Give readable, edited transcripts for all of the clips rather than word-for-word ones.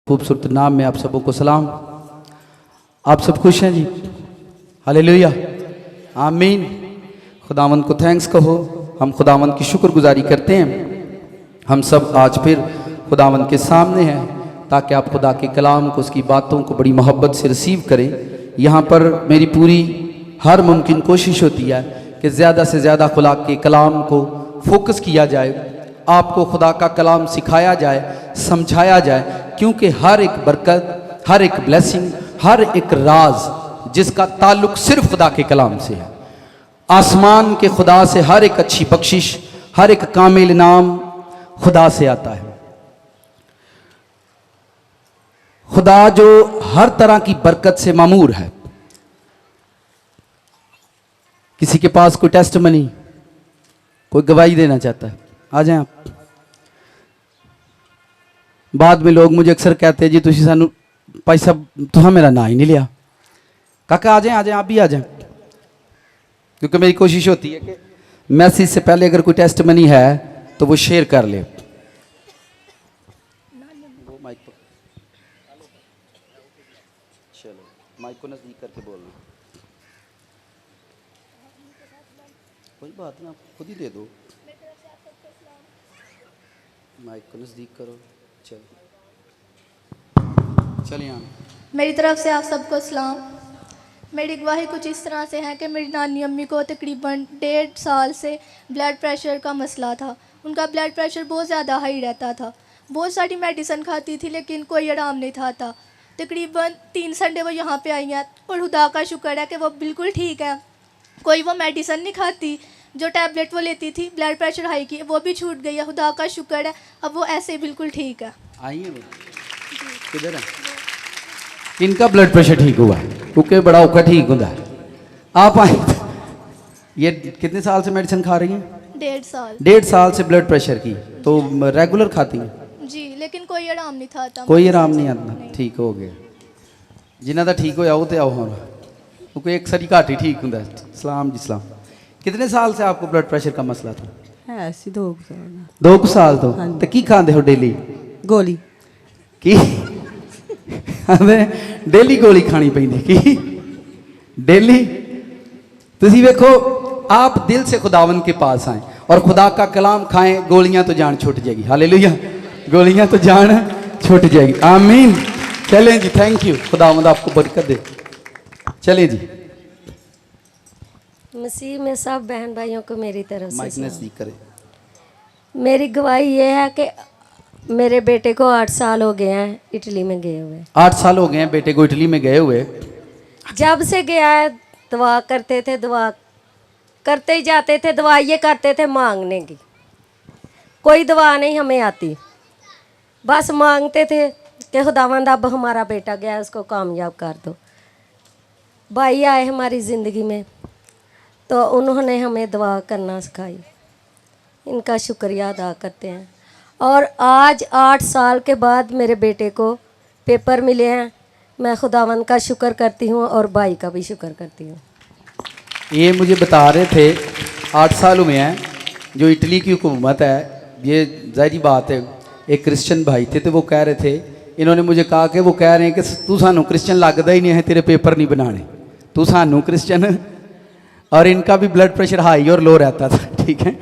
खूबसूरत नाम में आप सबों को सलाम। आप सब खुश हैं जी? हालेलुया, आमीन। खुदावंद को थैंक्स कहो। हम खुदावंद की शुक्रगुजारी करते हैं। हम सब आज फिर खुदावंद के सामने हैं ताकि आप खुदा के कलाम को, उसकी बातों को बड़ी मोहब्बत से रिसीव करें। यहाँ पर मेरी पूरी हर मुमकिन कोशिश होती है कि ज़्यादा से ज़्यादा खुदा के कलाम को फोकस किया जाए, आपको खुदा का कलाम सिखाया जाए, समझाया जाए, क्योंकि हर एक बरकत, हर एक ब्लेसिंग, हर एक राज जिसका ताल्लुक सिर्फ खुदा के कलाम से है। आसमान के खुदा से हर एक अच्छी बख्शिश, हर एक कामिल इनाम खुदा से आता है। खुदा जो हर तरह की बरकत से मामूर है। किसी के पास कोई टेस्टमनी, कोई गवाही देना चाहता है, आ जाएं आप। बाद में लोग मुझे अक्सर कहते हैं जी तुसी सानू भाई साहब तुहा मेरा ना ही नहीं लिया। काका आ जाएं, आप भी आ जाएं, क्योंकि मेरी कोशिश होती है कि मैसेज से पहले अगर कोई टेस्टमनी है तो वो शेयर कर ले। वो माइक पर, चलो माइक को नजदीक करके बोलना। कोई बात ना, खुद ही दे दो। माइक को नजदीक करो। चलिए मेरी तरफ से आप सबको सलाम। मेरी गवाही कुछ इस तरह से है कि मेरी नानी अम्मी को तकरीबन 1.5 साल से ब्लड प्रेशर का मसला था। उनका ब्लड प्रेशर बहुत ज़्यादा हाई रहता था। बहुत सारी मेडिसिन खाती थी लेकिन कोई आराम नहीं था। तकरीबन 3 संडे वो यहाँ पे आई हैं और खुदा का शुक्र है कि वो बिल्कुल ठीक है। कोई वो मेडिसिन नहीं खाती, जो टैबलेट वो लेती थी ब्लड प्रेशर हाई की वो भी छूट गई है। खुदा का शुक्र है, अब वो ऐसे ही बिल्कुल ठीक है। आइए किधर है? इनका ब्लड प्रेशर ठीक हुआ है क्योंकि बड़ा औखा ठीक होता है। आप आए। ये कितने साल से मेडिसिन खा रही हैं? 1.5 साल। 1.5 साल से ब्लड प्रेशर की, तो रेगुलर खाती हैं? जी, लेकिन कोई आराम नहीं था। कोई आराम नहीं आता? ठीक हो गया। जिन्हों का ठीक होया वो तो आओ हम, क्योंकि एक सारी घाट ही ठीक होंगे। सलाम जी सलाम। कितने साल से आपको ब्लड प्रेशर का मसला था? है सी 2 साल। 2 साल तो की खाते हो डेली? गोली की डेली गोली खानी पैंदी की डेली? तुसी देखो, आप दिल से खुदावन के पास आए और खुदा का कलाम खाएं, गोलियां तो जान छूट जाएगी। हालेलुया, गोलियां तो जान छूट जाएगी। आमीन। चलें जी, थैंक यू। खुदावंद आपको बरकत दे। चलें जी। मसीह में सब बहन भाइयों को मेरी तरफ से माइक नजदीक करें। मेरी गवाही ये है कि मेरे बेटे को 8 साल हो गए हैं इटली में गए हुए। 8 साल हो गए हैं बेटे को इटली में गए हुए। जब से गया है दुआ करते थे, दुआ करते ही जाते थे, दुआ ये करते थे मांगने की। कोई दुआ नहीं हमें आती, बस मांगते थे कि खुदावंद अब हमारा बेटा गया, उसको कामयाब कर दो। भाई आए हमारी ज़िंदगी में तो उन्होंने हमें दुआ करना सिखाई। इनका शुक्रिया अदा करते हैं। और आज 8 साल के बाद मेरे बेटे को पेपर मिले हैं। मैं खुदावंद का शुक्र करती हूँ और भाई का भी शुक्र करती हूँ। ये मुझे बता रहे थे 8 साल हुए हैं जो इटली की हुकूमत है। ये ज़ाहिर बात है, एक क्रिश्चियन भाई थे तो वो कह रहे थे, इन्होंने मुझे कहा कि वो कह रहे हैं कि तू सानू क्रिश्चियन लगता ही नहीं है, तेरे पेपर नहीं बनाने, तू सानू क्रिश्चियन। और इनका भी ब्लड प्रेशर हाई और लो रहता था, ठीक है।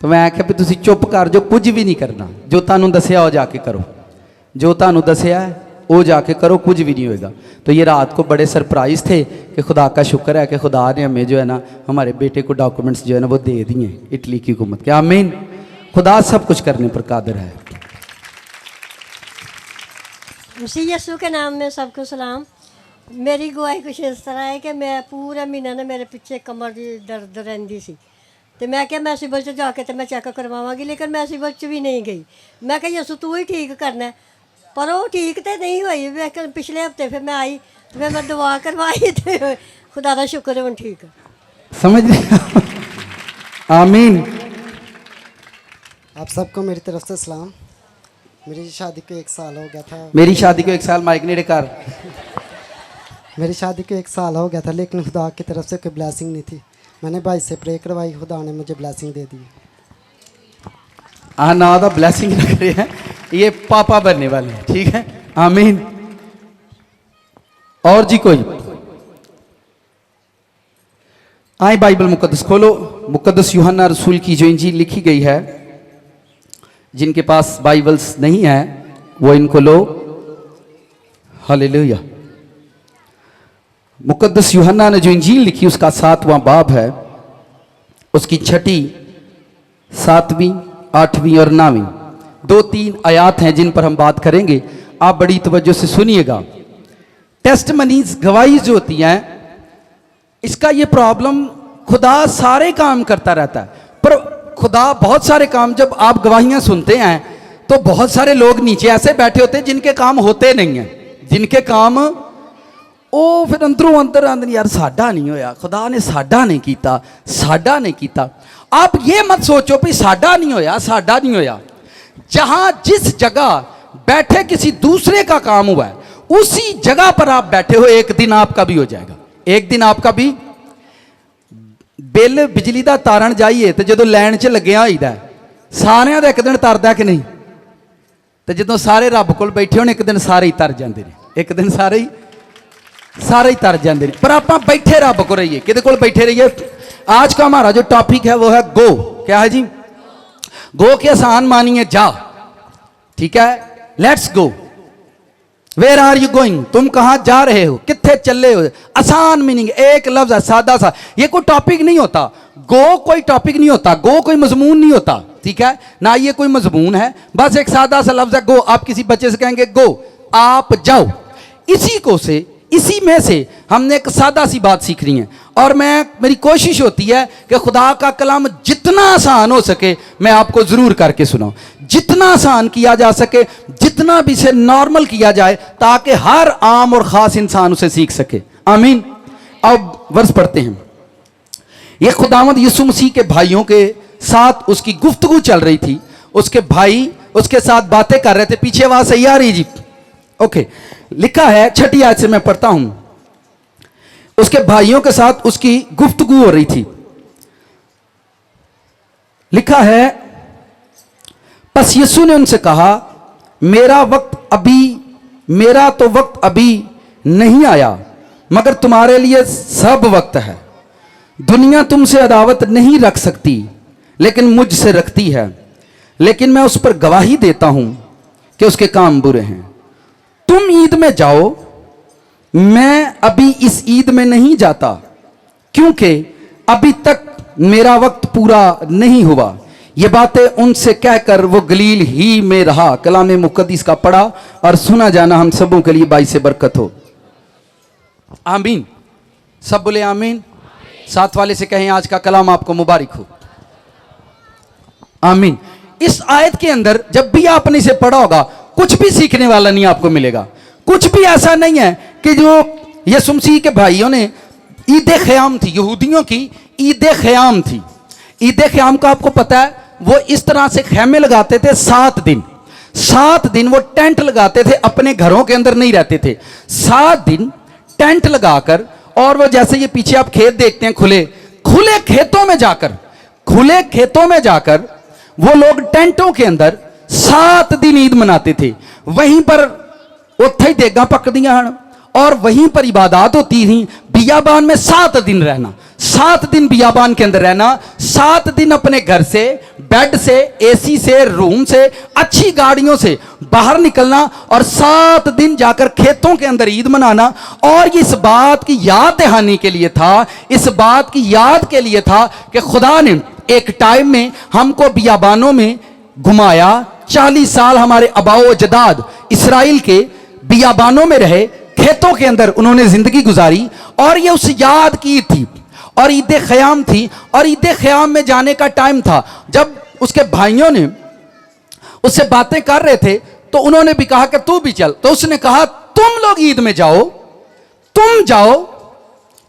तो मैं आख्या भी तुसी चुप कर, जो कुछ भी नहीं करना, जो तुहानू दसिया वो जाके करो, जो तुहानू दसिया है वो जाके करो, कुछ भी नहीं होएगा। तो ये रात को बड़े सरप्राइज थे कि खुदा का शुक्र है कि खुदा ने हमें जो है ना हमारे बेटे को डॉक्यूमेंट्स जो है ना वो दे दिए इटली की हुकूमत के। आमीन। खुदा सब कुछ करने पर कादिर है। मसीह यीशु के नाम में सबको सलाम। मेरी गवाही कुछ इस तरह है कि मैं पूरा महीना ने मेरे पीछे कमर की दर्द रहती सी, तो मैं क्या मैं सिविल च जाके तो मैं चेक करवावांगी, लेकिन मैं सिविल च भी नहीं गई। मैं क्या यीशु तू ही ठीक करना है, पर वो ठीक तो नहीं हुई। मैं पिछले हफ्ते फिर मैं आई तो फिर मैं दुआ करवाई तो खुदा का शुक्र है वो ठीक है। समझ रहे? आमीन। आप सबको मेरी तरफ से सलाम। मेरी शादी को 1 साल हो गया था। मेरी शादी को 1 साल, माइक नेड़े कर। मेरी शादी को 1 साल हो गया था, लेकिन खुदा की तरफ से कोई ब्लेसिंग नहीं थी। मैंने भाई से प्रे करवाई, खुदा ने मुझे ब्लेसिंग दे दी। ना ब्लेसिंग लग रही है, ये पापा बनने वाले हैं, ठीक है। आमीन। और जी कोई? आए बाइबल मुकद्दस खोलो, मुकद्दस यूहन्ना रसूल की जो इंजील लिखी गई है, जिनके पास बाइबल्स नहीं है वो इनको लो। हालेलुया। मुकद्दस यूहन्ना ने जो इंजील लिखी उसका 7वां बाब है, उसकी 6ठी, 7वीं, 8वीं और 9वीं 2-3 आयात हैं जिन पर हम बात करेंगे। आप बड़ी तवज्जो से सुनिएगा। टेस्टमनीज, गवाही जो होती हैं, इसका ये प्रॉब्लम, खुदा सारे काम करता रहता है, पर खुदा बहुत सारे काम, जब आप गवाहियां सुनते हैं तो बहुत सारे लोग नीचे ऐसे बैठे होते हैं जिनके काम होते नहीं हैं, जिनके काम ਉਹ ਫਿਰ ਅੰਦਰੋਂ ਅੰਦਰ ਆਂਦੇ यार साडा नहीं होया, खुदा ने साडा नहीं कीता, साडा नहीं कीता। आप ये मत सोचो भी साडा नहीं होया, साडा नहीं होया। जहां जिस जगह बैठे किसी दूसरे का काम हुआ है, उसी जगह पर आप बैठे हो, एक दिन आपका भी हो जाएगा। एक दिन आपका भी बिल बिजली का तारण जाइए तो जो लाइन च लग्या होईदा सारिਆਂ ਦਾ एक दिन तरदा कि नहीं, तो जो सारे रब कोल बैठे होने एक दिन सारे ही तर जाते हैं, एक दिन सारे ही तर जाते हैं। पर आप बैठे रब को रहिए, किहदे कोल बैठे रहिए। आज का हमारा जो टॉपिक है वो है गो। क्या है जी? गो के आसान मानिए जा, ठीक है। Let's go. Where are you going? तुम कहां जा रहे हो, कितने चले हो। आसान मीनिंग, एक लफ्ज है, सादा सा। ये कोई टॉपिक नहीं होता, गो कोई टॉपिक नहीं होता, गो कोई मजमून नहीं होता, ठीक है ना। ये कोई मजमून है, बस एक सादा सा लफ्ज है गो। आप किसी बच्चे से कहेंगे गो, आप जाओ। इसी में से हमने एक सादा सी बात सीख रही है, और मेरी कोशिश होती है कि खुदा का कलाम जितना आसान हो सके मैं आपको जरूर करके सुनाऊं, जितना आसान किया जा सके, जितना भी से नॉर्मल किया जाए, ताकि हर आम और खास इंसान उसे सीख सके। आमीन। अब वर्ष पढ़ते हैं। यह खुदावंद यीशु मसीह के भाइयों के साथ उसकी गुफ्तगू चल रही थी। उसके भाई उसके साथ बातें कर रहे थे। पीछे आवाज सही आ रही जी? ओके। लिखा है 6ठी आयत से मैं पढ़ता हूं। उसके भाइयों के साथ उसकी गुफ्तगू हो रही थी। लिखा है, बस यीशु ने उनसे कहा, मेरा तो वक्त अभी नहीं आया, मगर तुम्हारे लिए सब वक्त है। दुनिया तुमसे अदावत नहीं रख सकती, लेकिन मुझसे रखती है। लेकिन मैं उस पर गवाही देता हूं कि उसके काम बुरे हैं। तुम ईद में जाओ, मैं अभी इस ईद में नहीं जाता, क्योंकि अभी तक मेरा वक्त पूरा नहीं हुआ। ये बातें उनसे कहकर वो गलील ही में रहा। कलाम मुकद्दस का पढ़ा और सुना जाना हम सबों के लिए बाइस बरकत हो। आमीन। सब बोले आमीन। साथ वाले से कहें आज का कलाम आपको मुबारक हो। आमीन। इस आयत के अंदर जब भी आपने इसे पढ़ा होगा, कुछ भी सीखने वाला नहीं आपको मिलेगा। कुछ भी ऐसा नहीं है कि जो यीशु मसीह के भाइयों ने ईद ख़याम थी, यहूदियों की ईद ख़याम थी। ईद ख़याम का आपको पता है, वो इस तरह से खेमे लगाते थे 7 दिन। 7 दिन वो टेंट लगाते थे, अपने घरों के अंदर नहीं रहते थे। 7 दिन टेंट लगाकर, और वो जैसे ये पीछे आप खेत देखते हैं, खुले खेतों में जाकर वो लोग टेंटों के अंदर 7 दिन ईद मनाते थे। वहीं पर उत्थे ही देगा पकदियां हन, और वहीं पर इबादत होती थी। बियाबान में 7 दिन रहना, 7 दिन बियाबान के अंदर रहना, 7 दिन अपने घर से, बेड से, एसी से, रूम से, अच्छी गाड़ियों से बाहर निकलना, और 7 दिन जाकर खेतों के अंदर ईद मनाना। और इस बात की याद दहानी के लिए था, इस बात की याद के लिए था कि खुदा ने एक टाइम में हमको बियाबानों में घुमाया। 40 साल हमारे अबाओ अजदाद इस्राइल के बियाबानों में रहे, खेतों के अंदर उन्होंने जिंदगी गुजारी, और ये उस याद की थी, और ईद ख़याम थी। और ईद ख़याम में जाने का टाइम था। जब उसके भाइयों ने उससे बातें कर रहे थे, तो उन्होंने भी कहा कि तू भी चल। तो उसने कहा, तुम लोग ईद में जाओ, तुम जाओ,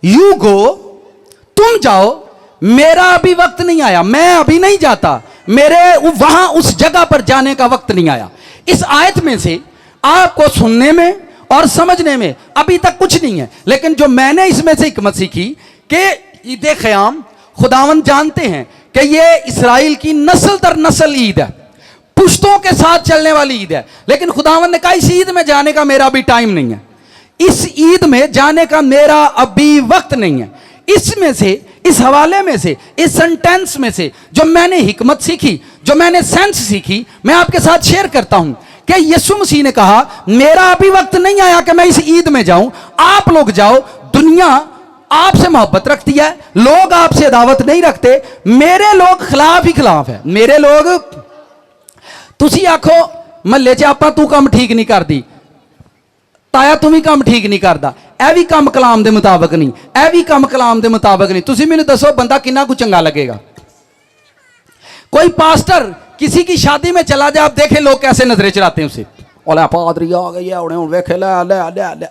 यू गो, तुम जाओ, मेरा अभी वक्त नहीं आया, मैं अभी नहीं जाता, मेरे वहां उस जगह पर जाने का वक्त नहीं आया। इस आयत में से आपको सुनने में और समझने में अभी तक कुछ नहीं है, लेकिन जो मैंने इसमें से हिकमत सीखी कि ईद ख़याम खुदावंद जानते हैं कि ये इस्राइल की नस्ल दर नस्ल ईद है। पुश्तों के साथ चलने वाली ईद है। लेकिन खुदावंद ने कहा इस ईद में जाने का मेरा अभी टाइम नहीं है, इस ईद में जाने का मेरा अभी वक्त नहीं है। इसमें से, इस हवाले में से, इस सेंटेंस में से जो मैंने हिकमत सीखी, जो मैंने सेंस सीखी, मैं आपके साथ शेयर करता हूं कि यीशु मसीह ने कहा मेरा अभी वक्त नहीं आया कि मैं इस ईद में जाऊं, आप लोग जाओ। दुनिया आपसे मोहब्बत रखती है, लोग आपसे दावत नहीं रखते, मेरे लोग खिलाफ ही खिलाफ है। मेरे लोग, तुसी आखो महल्ले च आपां तू काम ठीक नहीं करदी, ताया तू भी काम ठीक नहीं करदा, ਇਹ भी काम कलाम के मुताबिक नहीं, ਇਹ भी काम कलाम के मुताबिक नहीं। तुसी मैनू दसो बंदा कितना कुछ चंगा लगेगा। कोई पास्टर किसी की शादी में चला जाए, आप देखें लोग कैसे नजरें चुराते हैं उसे, ओला पादरी आ गई है उन्हें वेखे ले ले ले ले।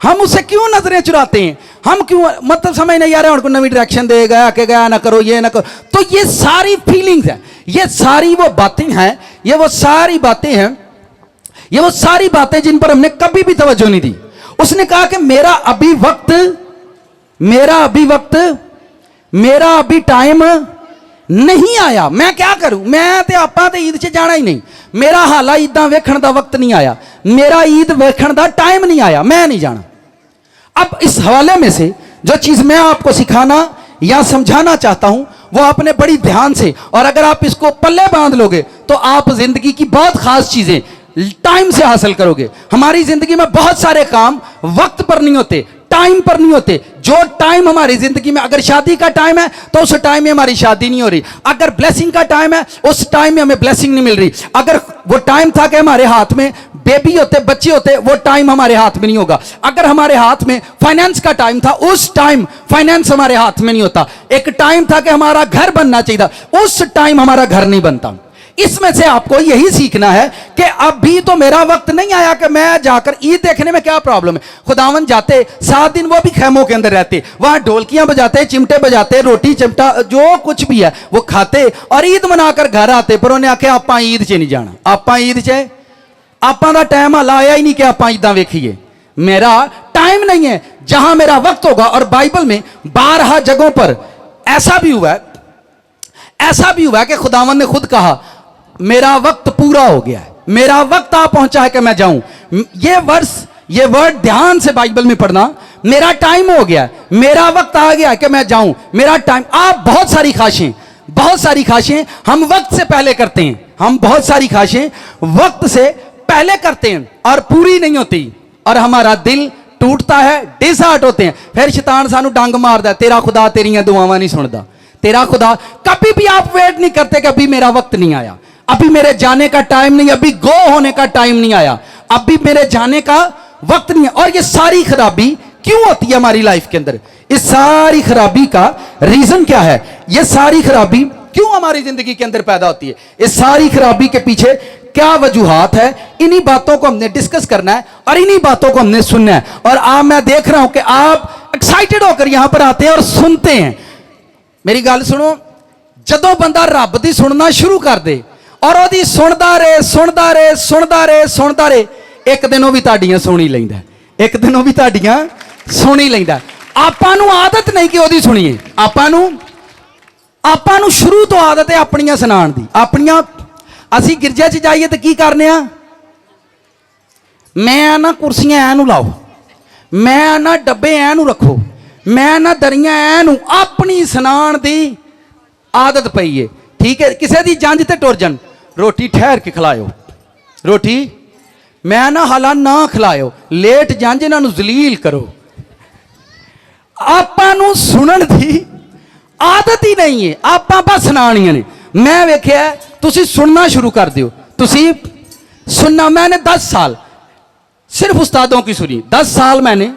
हम उसे क्यों नजरें चुराते हैं? हम क्यों, मतलब समझ नहीं आ रहा है, उनको नवी डायरेक्शन दे गया कि गया ना करो ये ना करो। तो ये सारी फीलिंग्स है, ये सारी वो बातें हैं, ये वो सारी बातें हैं, ये वो सारी बातें जिन पर हमने कभी भी तवज्जो नहीं दी। उसने कहा कि मेरा अभी वक्त, मेरा अभी वक्त, मेरा अभी टाइम नहीं आया, मैं क्या करूं, मैं ते आपा ते ईद च जाना ही नहीं, मेरा हाला ईदा वेखण दा वक्त नहीं आया, मेरा ईद वेखण दा टाइम नहीं आया, मैं नहीं जाना। अब इस हवाले में से जो चीज मैं आपको सिखाना या समझाना चाहता हूं वो आपने बड़ी ध्यान से, और अगर आप इसको पल्ले बांध लोगे तो आप जिंदगी की बहुत खास चीजें टाइम से हासिल करोगे। हमारी जिंदगी में बहुत सारे काम वक्त पर नहीं होते, टाइम पर नहीं होते। जो टाइम हमारी जिंदगी में, अगर शादी का टाइम है तो उस टाइम में हमारी शादी नहीं हो रही, अगर ब्लेसिंग का टाइम है उस टाइम में हमें ब्लेसिंग नहीं मिल रही, अगर वो टाइम था कि हमारे हाथ में बेबी होते, बच्चे होते, वो टाइम हमारे हाथ में नहीं होगा, अगर हमारे हाथ में फाइनेंस का टाइम था उस टाइम फाइनेंस हमारे हाथ में नहीं होता, एक टाइम था कि हमारा घर बनना चाहिए था, उस टाइम हमारा घर नहीं बनता। इसमें से आपको यही सीखना है कि अभी तो मेरा वक्त नहीं आया कि मैं जाकर ईद देखने में क्या प्रॉब्लम है। खुदावन जाते 7 दिन वो भी खैमों के अंदर रहते, वहां ढोलकियां बजाते, चिमटे बजाते, रोटी चिमटा जो कुछ भी है वो खाते और ईद मनाकर घर आते। पर उन्हें आखे आप ईद च नहीं जाना, आप ईद च आपां दा टाइम हाल आया ही नहीं कि आप ईदा वेखिए, मेरा टाइम नहीं है, जहां मेरा वक्त होगा। और बाइबल में 12 जगहों पर ऐसा भी हुआ है, ऐसा भी हुआ है कि खुदावन ने खुद कहा मेरा वक्त पूरा हो गया है, मेरा वक्त आ पहुंचा है कि मैं जाऊं। ये वर्ष, ये वर्ड ध्यान से बाइबल में पढ़ना, मेरा टाइम हो गया, मेरा वक्त आ गया है कि मैं जाऊं, मेरा टाइम। आप बहुत सारी ख्वाहिशें, बहुत सारी ख्वाहिशें हम वक्त से पहले करते हैं, हम बहुत सारी ख्वाहिशें वक्त से पहले करते हैं और पूरी नहीं होती, और हमारा दिल टूटता है, डिसहार्ट होते हैं। फिर शैतान सानू डंग मारदा है, तेरा खुदा तेरियां दुआवां नहीं सुनदा, तेरा खुदा। कभी भी आप वेट नहीं करते कि अभी मेरा वक्त नहीं आया, अभी मेरे जाने का टाइम नहीं, अभी गो होने का टाइम नहीं आया, अभी मेरे जाने का वक्त नहीं है। और ये सारी खराबी क्यों होती है हमारी लाइफ के अंदर? इस सारी खराबी का रीजन क्या है? ये सारी खराबी क्यों हमारी जिंदगी के अंदर पैदा होती है? इस सारी खराबी के पीछे क्या वजूहात है? इन्हीं बातों को हमने डिस्कस करना है और इन्हीं बातों को हमने सुनना है। और आप, मैं देख रहा हूं कि आप एक्साइटेड होकर यहां पर आते हैं और सुनते हैं। मेरी गल सुनो, जदों बंदा रब दी सुनना शुरू कर दे और ओदी सुनदा रहे, सुनदा रहे, सुनदा रहे, सुनदा रहे, एक दिन वो भी ताड़ियां सुनी लैंदा, एक दिन वो भी ताड़ियां सुनी लैंदा। आपां नूं आदत नहीं कि ओदी सुनीए, आपां नूं शुरू तो आदत है अपनियां सुनाण दी, अपनियां। असीं गिरजे च जाइए तो की करने आ, मैं ना कुर्सियां ऐ नूं लाओ, मैं ना डब्बे ऐ नूं रखो, मैं ना दरियां ऐ नूं, अपनी सुनाण दी आदत पई है। ठीक है, किसी दी जंज ते टुर जन, रोटी ठहर के खिलाओ, रोटी मैं ना हाला ना खिलाओ, लेट जंज इन्हां नूं जलील करो। आपां नूं सुनण दी आदत ही नहीं है, आपां बस सुनाणियां ने। मैं वेख्या तुसी सुनना शुरू कर दियो, तुसी सुनना। मैंने 10 साल सिर्फ उस्तादों की सुनी, 10 साल मैंने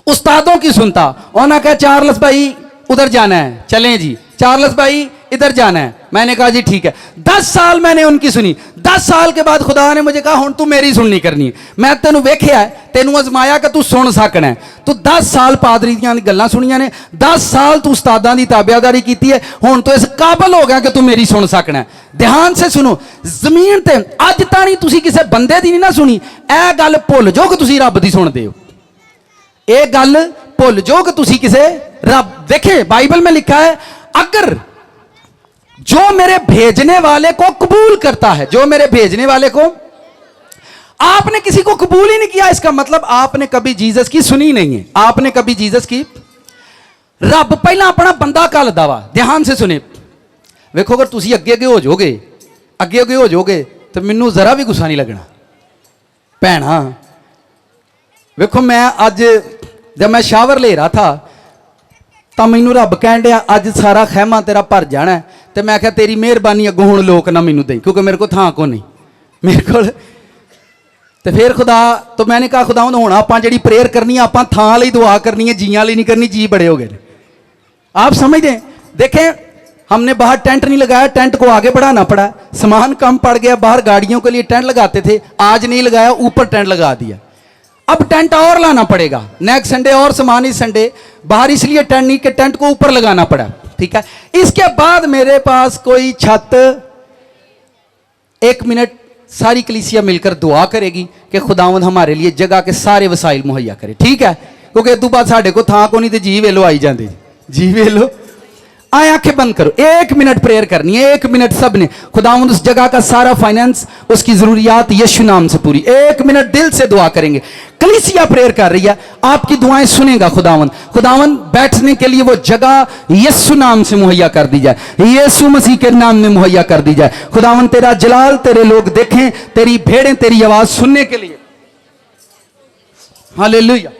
उस्तादों की सुनता। उन्होंने कहा चार्ल्स भाई उधर जाना है, चलें जी, चार्ल्स भाई इधर जाना है, मैंने कहा जी ठीक है। 10 साल मैंने उनकी सुनी। 10 साल के बाद खुदा ने मुझे कहा हुण तू मेरी सुननी करनी है, मैं तेनू वेख्या है, तेनू अजमाया कि तू सुन सकना है। तू 10 साल पादरी दी गल्लां सुनियां ने, 10 साल तू उस्तादां दी ताबियादारी कीती है, हुण तू इस काबल हो गया कि तू मेरी सुन सकना है। ध्यान से सुनो, जमीन ते अज ताणी तुसी किसी बंदे दी नहीं ना सुनी, ऐ गल भुल जाओ कि तुसी रब दी सुनदे हो, ये गल भुल जाओ कि तुसी किसे रब। देखे बाइबल में लिखा है, जो मेरे भेजने वाले को कबूल करता है, जो मेरे भेजने वाले को, आपने किसी को कबूल ही नहीं किया, इसका मतलब आपने कभी जीसस की सुनी नहीं है, आपने कभी जीसस की। रब पहला अपना बंदा घल्लदा वा, ध्यान से सुने। वेखो अगर तुसी अगे अगे हो जाओगे, अगे अगे हो जाओगे तो मैनू जरा भी गुस्सा नहीं लगना भैना। वेखो मैं अज जब मैं शावर ले रहा था तो मैनू रब कह दिया अज सारा खैमा तेरा भर जाना है, तो मैं क्या तेरी मेहरबानी अगों हुण लोक ना मैनू दई, क्योंकि मेरे को थां को नहीं मेरे को। तो फिर खुदा, तो मैंने कहा खुदा हुण आपां जिहड़ी प्रेयर करनी आपां थां लई दुआ करनी है, जियां लई नहीं करनी, जी बड़े हो गए। आप समझते हैं? देखें हमने बाहर टेंट नहीं लगाया, टेंट को आगे बढ़ाना पड़ा, सामान कम पड़ गया, बाहर गाड़ियों के लिए टेंट लगाते थे, आज नहीं लगाया, ऊपर टेंट लगा दिया। अब टेंट और लाना पड़ेगा नेक्स्ट संडे, और सामान इस संडे बाहर, इसलिए टेंट नहीं कि टेंट को ऊपर लगाना पड़ा, ठीक है। इसके बाद मेरे पास कोई छत, 1 मिनट सारी कलीसिया मिलकर दुआ करेगी कि खुदावंद हमारे लिए जगह के सारे वसाइल मुहैया करे, ठीक है, क्योंकि इस बाद साढ़े को थां को नहीं तो जी वेलो आई जाते, जी वेलो। आए आंखें बंद करो, 1 मिनट प्रेयर करनी है, 1 मिनट सब ने। खुदावंद उस जगह का सारा फाइनेंस, उसकी जरूरियात यीशु नाम से पूरी, 1 मिनट दिल से दुआ करेंगे। कलीसिया प्रेयर कर रही है, आपकी दुआएं सुनेगा खुदावंद। खुदावंद बैठने के लिए वो जगह यीशु नाम से मुहैया कर दी जाए, यीशु मसीह के नाम में मुहैया कर दी जाए। खुदावंद तेरा जलाल तेरे लोग देखें, तेरी भेड़ें तेरी आवाज सुनने के लिए। Hallelujah,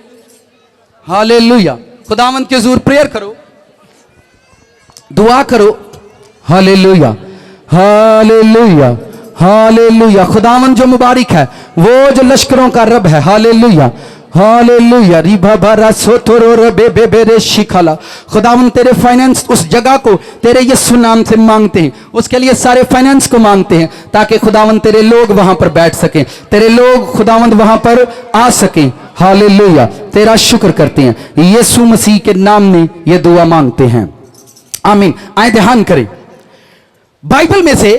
hallelujah. खुदावंद के हुजूर प्रेयर करो, दुआ करो। Hallelujah, hallelujah, hallelujah. खुदावंद जो मुबारक है, वो जो लश्करों का रब है। Hallelujah, hallelujah. रिबा बारा सोतोरो रबे बेबेरे शिखाला। खुदावंद तेरे फाइनेंस उस जगह को तेरे यीशु नाम से मांगते हैं, उसके लिए सारे फाइनेंस को मांगते हैं, ताकि खुदावंद तेरे लोग वहां पर बैठ सकें, तेरे लोग खुदावंद वहां पर आ सकें। हालेलुया, तेरा शुक्र करते हैं, यीशु मसीह के नाम में ये दुआ मांगते हैं, आमीन। आए ध्यान करें, बाइबल में से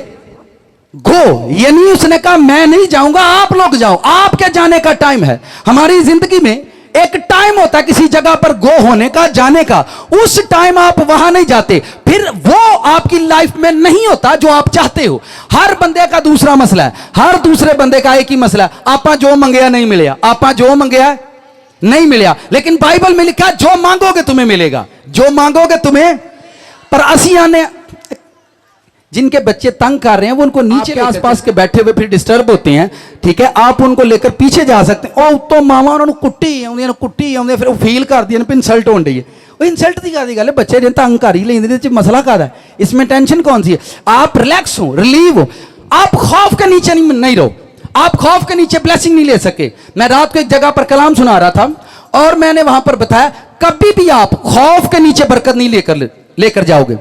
गो, यानी उसने कहा मैं नहीं जाऊंगा, आप लोग जाओ, आपके जाने का टाइम है। हमारी जिंदगी में एक टाइम होता है किसी जगह पर गो होने का, जाने का, उस टाइम आप वहां नहीं जाते, फिर वो आपकी लाइफ में नहीं होता जो आप चाहते हो। हर बंदे का दूसरा मसला है, हर दूसरे बंदे का एक ही मसला है, आपा जो मंगया नहीं मिले, आपा जो मंगया नहीं मिले। लेकिन बाइबल में लिखा जो मांगोगे तुम्हें मिलेगा, जो मांगोगे तुम्हें। पर असिया ने, जिनके बच्चे तंग कर रहे हैं वो उनको नीचे के आसपास के बैठे हुए फिर डिस्टर्ब होते हैं, ठीक है, आप उनको लेकर पीछे जा सकते हैं। ओ तो मावा उन्होंने कुट्टी आउंदी, कुट्टी आउंदी, फिर वो फील कर दी इंसल्ट होने है। वो इंसल्ट की कादी गल है, बच्चे जिन तंग कर ही लेंगे, मसला कादा है, इसमें टेंशन कौन सी है। आप रिलैक्स हो, रिलीव हो, आप खौफ के नीचे नहीं रहो, आप खौफ के नीचे ब्लेसिंग नहीं ले सके। मैं रात को एक जगह पर कलाम सुना रहा था और मैंने वहां पर बताया कभी भी आप खौफ के नीचे बरकत नहीं लेकर जाओगे।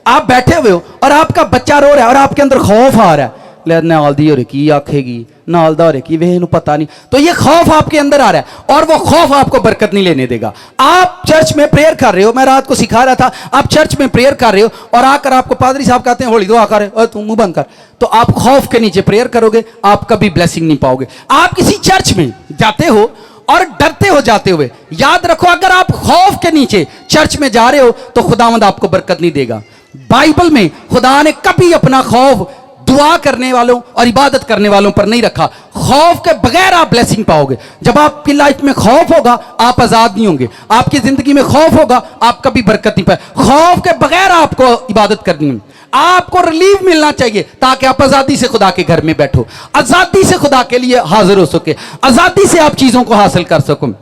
आप बैठे हुए हो और आपका बच्चा रो रहा है और आपके अंदर खौफ आ रहा है, ले नाल दी हो रही की आखेगी, नाल दा हो रही की वे पता नहीं, तो ये खौफ आपके अंदर आ रहा है और वो खौफ आपको बरकत नहीं लेने देगा। आप चर्च में प्रेयर कर रहे हो, मैं रात को सिखा रहा था, आप चर्च में प्रेयर कर रहे हो और आकर आपको पादरी साहब कहते हैं होली दुआ कर, और तुम मुंह बंद कर, तो आप खौफ के नीचे प्रेयर करोगे, आप कभी ब्लेसिंग नहीं पाओगे। आप किसी चर्च में जाते हो और डरते हो जाते हुए, याद रखो अगर आप खौफ के नीचे चर्च में जा रहे हो तो खुदावंद आपको बरकत नहीं देगा। बाइबल में खुदा ने कभी अपना खौफ दुआ करने वालों और इबादत करने वालों पर नहीं रखा। खौफ के बगैर आप ब्लेसिंग पाओगे। जब आपकी लाइफ में खौफ होगा आप आजाद नहीं होंगे, आपकी जिंदगी में खौफ होगा आप कभी बरकत नहीं पाए। खौफ के बगैर आपको इबादत करनी है, आपको रिलीफ मिलना चाहिए ताकि आप आजादी से खुदा के घर में बैठो, आजादी से खुदा के लिए हाजिर हो सके, आजादी से आप चीजों को हासिल कर सको।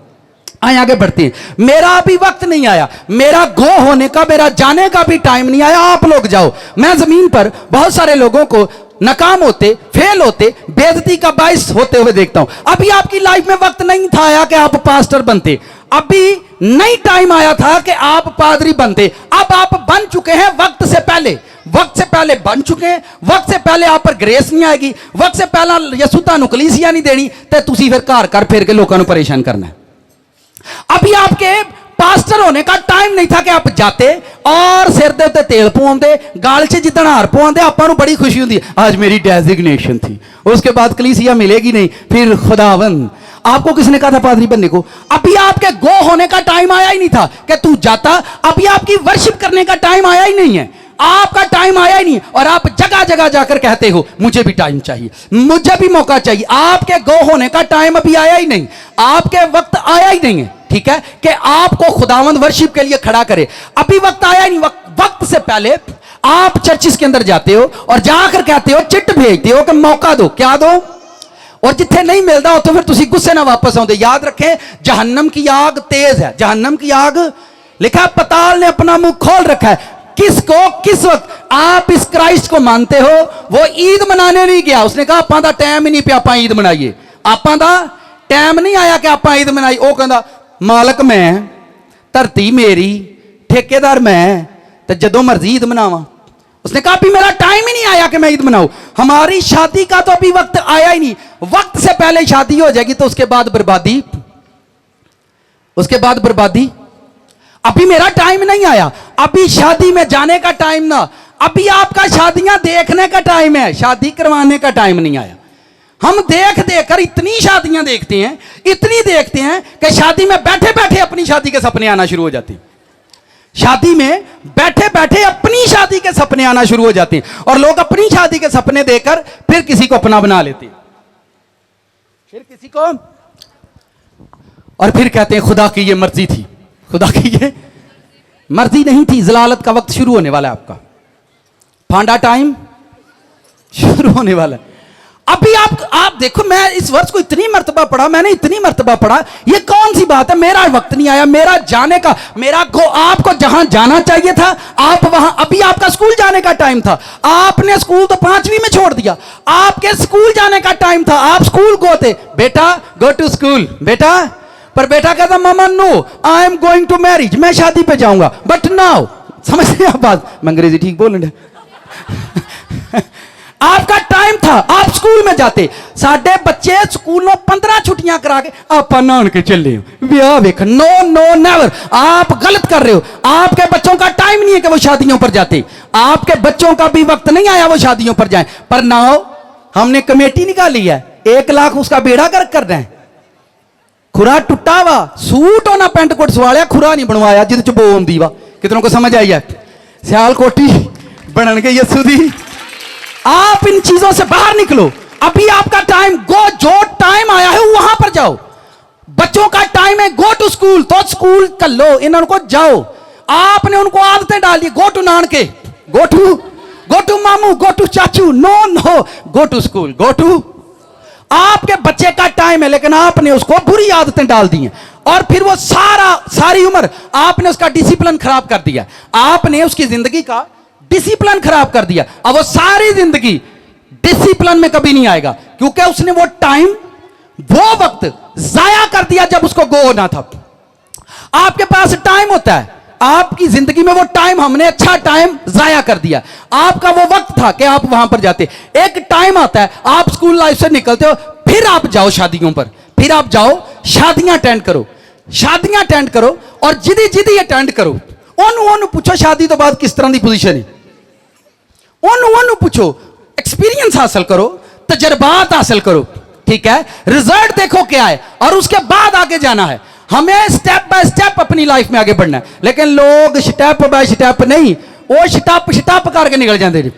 आए आगे बढ़ते हैं। मेरा अभी वक्त नहीं आया, मेरा गो होने का, मेरा जाने का भी टाइम नहीं आया, आप लोग जाओ। मैं जमीन पर बहुत सारे लोगों को नाकाम होते, फेल होते, बेइज्जती का बाइस होते हुए देखता हूं। अभी आपकी लाइफ में वक्त नहीं था आया कि आप पास्टर बनते, अभी नहीं टाइम आया था कि आप पादरी बनते, अब आप बन चुके हैं वक्त से पहले, वक्त से पहले बन चुके हैं। वक्त से पहले आप पर ग्रेस नहीं आएगी, वक्त से पहले यसू तुहानू कलीसिया नहीं देनी, तो तुसी फिर घर कर फिर के लोगों को परेशान करना है। अभी आपके पास्टर होने का टाइम नहीं था कि आप जाते और सिर दे उत्ते तेल पवाते, गाल च जिद्दण हार पवाते, आपां नूं बड़ी खुशी होती आज मेरी डेजिग्नेशन थी, उसके बाद कलीसिया मिलेगी नहीं, फिर खुदावंद आपको किसने कहा था पादरी बनने को। अभी आपके गो होने का टाइम आया ही नहीं था कि तू जाता, अभी आपकी वर्शिप करने का टाइम आया ही नहीं है। आपका टाइम आया ही नहीं और आप जगह जगह जाकर कहते हो मुझे भी टाइम चाहिए, मुझे भी मौका चाहिए। आपके गो होने का टाइम अभी आया ही नहीं, आपके वक्त आया ही नहीं है, ठीक है, कि आपको खुदावंद वर्शिप के लिए खड़ा करे। अभी वक्त आया ही नहीं। वक्त से पहले आप चर्चिस के अंदर जाते हो और जाकर कहते हो, चिट भेजते हो कि मौका दो, क्या दो, और जिथे नहीं मिलता हो तो फिर तुसी गुस्से ना वापस आते। याद रखें, जहन्नम की आग तेज है, जहन्नम की आग, लिखा पताल ने अपना मुंह खोल रखा है। किसको, किस वक्त आप इस क्राइस्ट को मानते हो, वो ईद मनाने नहीं गया, उसने कहा आपां दा टाइम ही नहीं पिया, आपां ईद मनाइए, आपां दा टाइम नहीं आया कि आपां ईद मनाई। वो कहंदा मालक मैं, धरती मेरी, ठेकेदार मैं, तो जदों मर्जी ईद मनावा। उसने कहा अभी मेरा टाइम ही नहीं आया कि मैं ईद मनाऊं। हमारी शादी का तो अभी वक्त आया ही नहीं। वक्त से पहले शादी हो जाएगी तो उसके बाद बर्बादी, उसके बाद बर्बादी। अभी मेरा टाइम नहीं आया, अभी शादी में जाने का टाइम ना, अभी आपका शादियां देखने का टाइम है, शादी करवाने का टाइम नहीं आया। हम देख देख कर इतनी शादियां देखते हैं, इतनी देखते हैं कि शादी में बैठे बैठे अपनी शादी के सपने आना शुरू हो जाते हैं। शादी में बैठे बैठे अपनी शादी के सपने आना शुरू हो जाते हैं और लोग अपनी शादी के सपने देकर फिर किसी को अपना बना लेते हैं, फिर किसी को, और फिर कहते हैं खुदा की ये मर्जी थी। खुदा की ये मर्जी नहीं थी। जलालत का वक्त शुरू होने वाला है, आपका फांडा टाइम शुरू होने वाला है। अभी आप देखो, मैं इस वर्ष को इतनी मर्तबा पढ़ा, मैंने इतनी मर्तबा पढ़ा, ये कौन सी बात है, मेरा वक्त नहीं आया, मेरा जाने का, मेरा आपको जहां जाना चाहिए था आप वहां, अभी आपका स्कूल जाने का टाइम था, आपने स्कूल तो 5वीं में छोड़ दिया, आपके स्कूल जाने का टाइम था, आप स्कूल गो थे, बेटा गो टू स्कूल बेटा, पर बेटा कहता मामा no I am going to marriage, मैं शादी पे जाऊंगा, बट नाउ, समझते आप बात, मैं अंग्रेजी ठीक बोल रहा आपका टाइम था, आप स्कूल में जाते। साडे बच्चे स्कूलों 15 छुट्टियां करा के आप नान के चले ब्याह वेख, नो नो नेवर, आप गलत कर रहे हो। आपके बच्चों का टाइम नहीं है कि वो शादियों पर जाते, आपके बच्चों का भी वक्त नहीं आया वो शादियों पर जाएं। पर नाउ हमने कमेटी निकाली है, 1 लाख उसका बेड़ा गर्क कर रहे हैं। खुरा टुटा वा सूट होना पेंट कोट सवालिया, खुरा नहीं बनवाया जिद च बो आंदी वा। कितनों को समझ आई है? सियाल कोटी बनन के यसू दी। आप इन चीजों से बाहर निकलो, अभी आपका टाइम, गो, जो टाइम आया है वहां पर जाओ। बच्चों का टाइम है गो टू स्कूल, तो स्कूल कर लो, इनको जाओ। आपने उनको आदतें डाली, गो टू नानके, गो टू मामू, गो टू चाचू, no no, go to school, go to. आपके बच्चे का टाइम है लेकिन आपने उसको बुरी आदतें डाल दी हैं और फिर वो सारी उम्र आपने उसका डिसिप्लिन खराब कर दिया, आपने उसकी जिंदगी का डिसिप्लिन खराब कर दिया। अब वो सारी जिंदगी डिसिप्लिन में कभी नहीं आएगा क्योंकि उसने वो टाइम, वो वक्त जाया कर दिया जब उसको गो होना था। आपके पास टाइम होता है, आपकी जिंदगी में वो टाइम, हमने अच्छा टाइम जाया कर दिया। आपका वो वक्त था कि आप वहां पर जाते। एक टाइम आता है, आप स्कूल लाइफ से निकलते हो, फिर आप जाओ शादियों पर, फिर आप जाओ शादियां अटेंड करो, शादियां अटेंड करो और जिदी अटेंड करो। ओनू पूछो शादी तो बाद किस तरह की पोजीशन है, ओनू पूछो, एक्सपीरियंस हासिल करो, तजर्बात हासिल करो, ठीक है, रिजल्ट देखो क्या है और उसके बाद आगे जाना है। हमें स्टेप बाय स्टेप अपनी लाइफ में आगे बढ़ना है, लेकिन लोग स्टेप बाय स्टेप नहीं, वो स्टप करके निकल जाते हैं।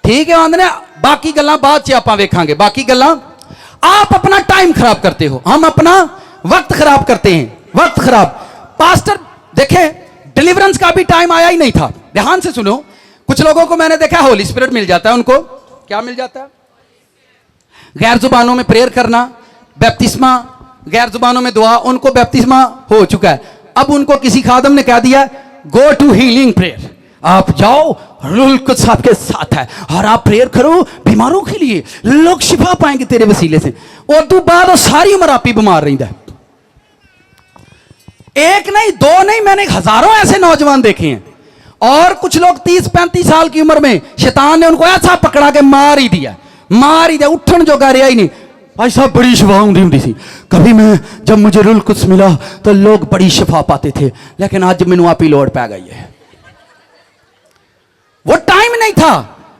ठीक है आंदने, बाकी गल्लां बाद च आपां वेखांगे, बाकी गल्लां। आप अपना टाइम खराब करते हो, हम अपना वक्त खराब करते हैं, वक्त खराब। पास्टर देखें, डिलीवरेंस का भी टाइम आया ही नहीं था। ध्यान से सुनो, कुछ लोगों को मैंने देखा होली स्पिरिट मिल जाता है, उनको क्या मिल जाता है? गैर जुबानों में प्रेयर करना, बैप्तिस्मा, गैर जुबानों में दुआ, उनको बैप्तिस्मा हो चुका है। अब उनको किसी खादम ने कह दिया गो टू हीलिंग प्रेयर, आप जाओ, रूल कुछ आपके साथ है और आप प्रेयर करो बीमारों के लिए, लोग शिफा पाएंगे तेरे वसीले से। और तू बाद सारी उम्र आप ही बीमार रही है। एक नहीं, दो नहीं, मैंने हजारों ऐसे नौजवान देखे हैं। और कुछ लोग 30-35 साल की उम्र में शैतान ने उनको ऐसा पकड़ा के मार ही दिया, उठन जो गा रहा ही नहीं। भाई साहब बड़ी शिफा होंदी सी, कभी मैं जब मुझे रूल कुछ मिला तो लोग बड़ी शिफा पाते थे, लेकिन आज मैनू आप ही लोड़ पै गई है। वो टाइम नहीं था,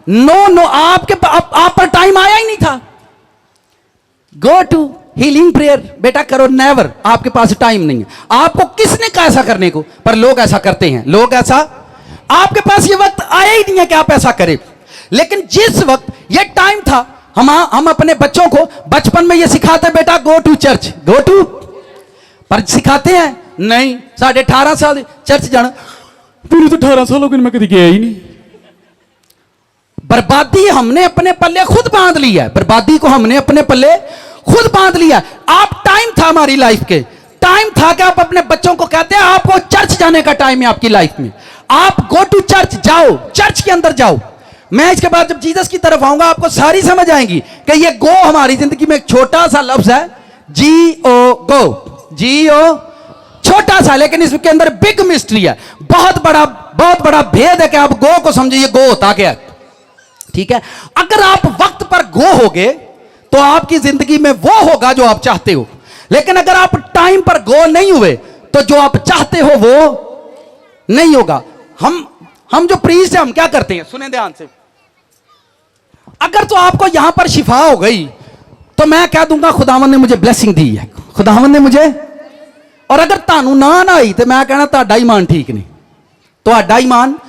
नो आपके आप पर टाइम आया ही नहीं था। गो टू हीलिंग प्रेयर बेटा करो, नेवर, आपके पास टाइम नहीं है। आपको किसने कहा ऐसा करने को? पर लोग ऐसा करते हैं, लोग ऐसा आपके पास ये वक्त आया ही नहीं है कि आप ऐसा करें। लेकिन जिस वक्त ये टाइम था, हम अपने बच्चों को बचपन में ये सिखाते, बेटा go to church, go to, पर सिखाते हैं नहीं। 18.5 साल चर्च जाना, पूरे तो 18 साल हो गए मैं कभी गया ही नहीं। बर्बादी हमने अपने पल्ले खुद बांध ली है, बर्बादी को हमने अपने पल्ले खुद बांध लिया। आप टाइम था हमारी लाइफ के, टाइम था कि आप अपने बच्चों को कहते हैं आपको चर्च जाने का टाइम है आपकी लाइफ में, आप गो टू चर्च, जाओ चर्च के अंदर जाओ। मैं इसके बाद जब जीसस की तरफ आऊंगा आपको सारी समझ आएंगी कि ये गो हमारी जिंदगी में एक छोटा सा लफ्ज है, G-O, गो, G-O, छोटा सा, लेकिन इसके अंदर बिग मिस्ट्री है, बहुत बड़ा भेद है कि आप गो को समझिए गो होता क्या है। ठीक है, अगर आप वक्त पर गो होगे तो आपकी जिंदगी में वो होगा जो आप चाहते हो, लेकिन अगर आप टाइम पर गो नहीं हुए तो जो आप चाहते हो वो नहीं होगा। हम जो प्रीस्ट है हम क्या करते हैं, सुने ध्यान से, अगर तो आपको यहां पर शिफा हो गई तो मैं कह दूंगा खुदावन ने मुझे ब्लेसिंग दी है, खुदावन ने मुझे, और अगर तानू ना आई तो मैं कहना ताड़ा ईमान ठीक नहीं, तो ईमान।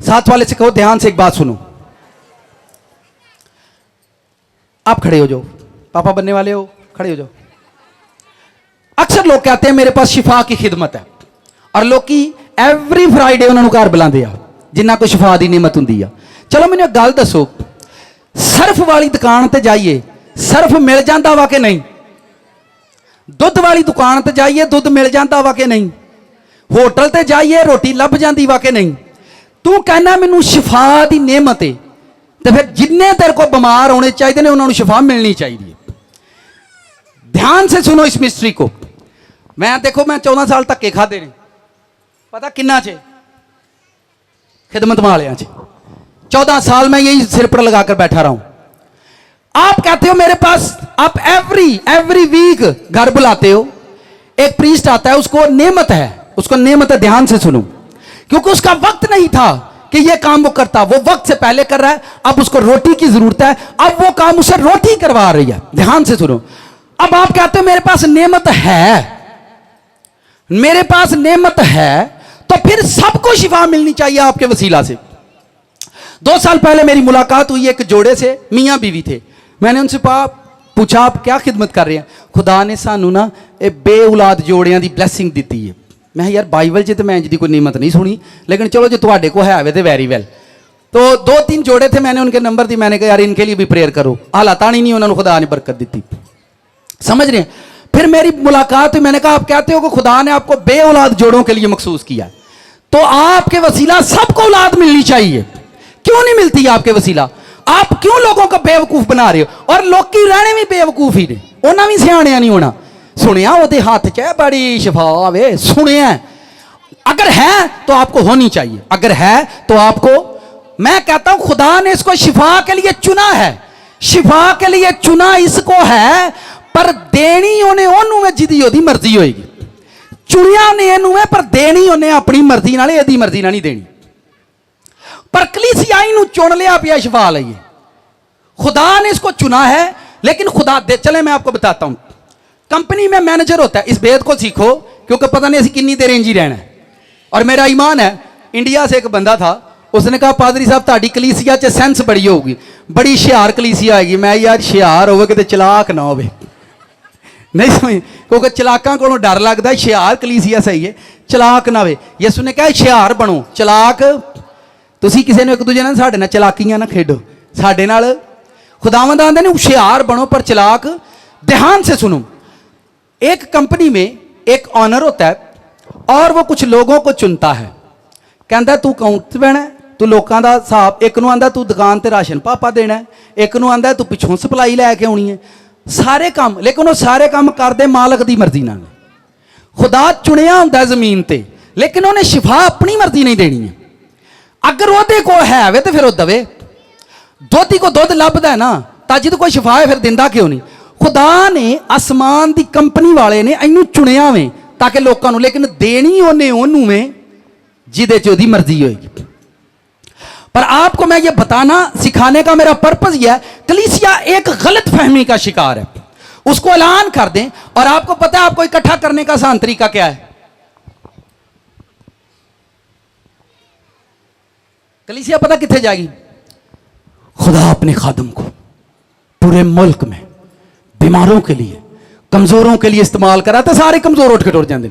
साथ वाले से कहो ध्यान से एक बात सुनो, आप खड़े हो जाओ, पापा बनने वाले हो, खड़े हो जाओ। अक्सर लोग कहते हैं मेरे पास शिफा की खिदमत है, और लोग की एवरी फ्राइडे उन्होंने घर बुलाते हैं जिन्ना को शिफा की नियमत होंगी आ। चलो मैंने एक गल दसो, सर्फ वाली दुकान ते जाइए सर्फ मिल जाता वा कि नहीं, दुध वाली दुकान ते जाइए दुध मिल जाता वा कि नहीं, होटल ते जाइए रोटी लभ जाती वा कि नहीं। तू कहना मैनू शिफा की नियमत है, तो फिर जिन्ने तेरे को बीमार होने चाहिए उन्होंने शिफा मिलनी चाहिए। ध्यान से सुनो इस मिस्ट्री को। मैं देखो मैं 14 साल धक्के खाते ने, पता किन्ना चे खिदमत वाले चे, 14 साल मैं यही सिर पर लगाकर बैठा रहा हूं। आप कहते हो मेरे पास, आप एवरी वीक घर बुलाते हो, एक प्रीस्ट आता है, उसको नेमत है, उसको नेमत है, ध्यान से सुनो, क्योंकि उसका वक्त नहीं था कि ये काम वो करता, वो वक्त से पहले कर रहा है, अब उसको रोटी की जरूरत है, अब वो काम उसे रोटी करवा रही है। ध्यान से सुनो, अब आप कहते हो मेरे पास नेमत है, मेरे पास नेमत है, तो फिर सबको शिफा मिलनी चाहिए आपके वसीला से। 2 साल पहले मेरी मुलाकात हुई एक जोड़े से, मियाँ बीवी थे। मैंने उनसे पूछा आप क्या खिदमत कर रहे हैं? खुदा ने सानू ना बे औलाद जोड़ियां की ब्लैसिंग दी है। मैं यार बाइबल च तो मैं इंज दी कोई नियमत नहीं सुनी, लेकिन चलो जो तुहाडे को है वे तो वेरी वेल। तो 2-3 जोड़े थे, मैंने उनके नंबर दी, मैंने कहा यार इनके लिए भी प्रेयर करो, हालात आनी नहीं, उन्होंने खुदा ने बरकत दी, समझ रहे हैं। फिर मेरी मुलाकात हुई, मैंने कहा आप कहते हो कि खुदा ने आपको बे औलाद जोड़ों के लिए मखसूस किया, तो आपके वसीला सबको औलाद मिलनी चाहिए, क्यों नहीं मिलती आपके वसीला? आप क्यों लोगों को बेवकूफ बना रहे हो? और लोग की रहने भी बेवकूफ ही ने, उन्हें भी सियाणिया नहीं होना। सुनिया वो हाथ च बड़ी शिफा वे, सुनिया अगर है तो आपको होनी चाहिए, अगर है तो आपको, मैं कहता हूं खुदा ने इसको शिफा के लिए चुना है, शिफा के लिए चुना इसको है, पर देनी उन्हें ओनू में जिदी ओदी मर्जी होएगी। चुनिया ने इनू है पर देनी उन्हें अपनी मर्जी नाल, एदी मर्जी नाल नहीं देनी। पर कलीसियाई नू चुन लिया पिया शिफा लइए, खुदा ने इसको चुना है, लेकिन खुदा दे, चले मैं आपको बताता हूं, कंपनी में मैनेजर होता है, इस भेद को सीखो, क्योंकि पता नहीं ऐसी कितनी देर इंज ही रहना है। और मेरा ईमान है, इंडिया से एक बंदा था, उसने कहा पादरी साहब ताड़ी कलीसिया च सेंस बड़ी होगी, बड़ी हुशियार कलीसिया आएगी। मैं यार हुशियार होवे कि चलाक ना होवे, नहीं समझ, क्योंकि चलाकों को डर लगता है, हुशियार कलीसिया सही है, चलाक ना होवे। यसू ने कहा हुशियार बनो, चलाक तुसी किसी ने एक दूजे ने साडे नाल चलाकियां ना खेडो, साडे नाल खुदावंद आंदे ने हुशियार बनो पर चलाक। ध्यान से सुनो, एक कंपनी में एक ऑनर होता है और वो कुछ लोगों को चुनता है, कहता तू काउंट बहना है, तू लोगों का हिसाब, एक नूं आंदा तू दुकान ते राशन पापा देना है, एक नूं आंदा तू पिछों सप्लाई लैके आनी है, सारे काम, लेकिन वो सारे काम करते मालक की मर्जी नाल। खुदा चुनिया हुंदा जमीन ते, लेकिन उन्हें शिफा अपनी मर्जी नहीं देनी है। अगर वो को है वे तो फिर वो दवे, दोधी को दुध लभदा है ना, ताजी तो कोई शिफा है फिर दिंदा क्यों नहीं? खुदा ने आसमान की कंपनी वाले ने इनू चुनिया वे ताकि लोगों, लेकिन देनी उन्हें ओनू में जिदे च ओदी मर्जी होएगी। पर आपको मैं ये बताना सिखाने का मेरा पर्पज यह है, कलीसिया एक गलत फहमी का शिकार है, उसको ऐलान कर दें। और आपको पता है आपको इकट्ठा करने का आसान तरीका क्या है? कलीसिया पता कितने जाएगी? खुदा अपने खादम को पूरे मुल्क में बीमारों के लिए, कमजोरों के लिए इस्तेमाल करा तो सारे कमजोर उठ के टुर जाते,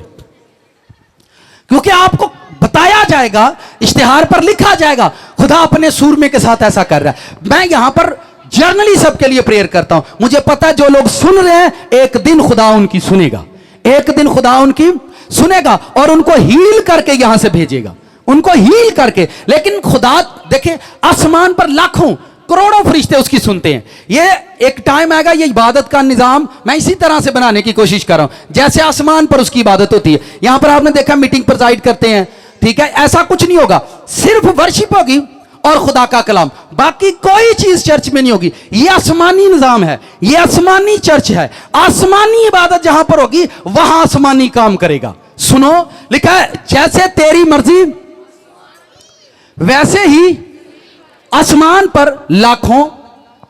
क्योंकि आपको बताया जाएगा, इश्तिहार पर लिखा जाएगा खुदा अपने सूरमे के साथ ऐसा कर रहा है। मैं यहां पर जर्नली सबके लिए प्रेयर करता हूं। मुझे पता है जो लोग सुन रहे हैं एक दिन खुदा उनकी सुनेगा, एक दिन खुदा उनकी सुनेगा और उनको हील करके यहां से भेजेगा, उनको हील करके। लेकिन खुदा देखें, आसमान पर लाखों करोड़ों फरिश्ते उसकी सुनते हैं। ये एक टाइम आएगा, ये इबादत का निजाम मैं इसी तरह से बनाने की कोशिश कर रहा हूं जैसे आसमान पर उसकी इबादत होती है। यहां पर आपने देखा मीटिंग प्रिजाइड करते हैं, ठीक है, ऐसा कुछ नहीं होगा, सिर्फ वर्शिप होगी और खुदा का कलाम, बाकी कोई चीज चर्च में नहीं होगी। ये आसमानी निजाम है, ये आसमानी चर्च है, आसमानी इबादत जहां पर होगी वहां आसमानी काम करेगा। सुनो, लिखा है जैसे तेरी मर्जी वैसे ही आसमान पर लाखों।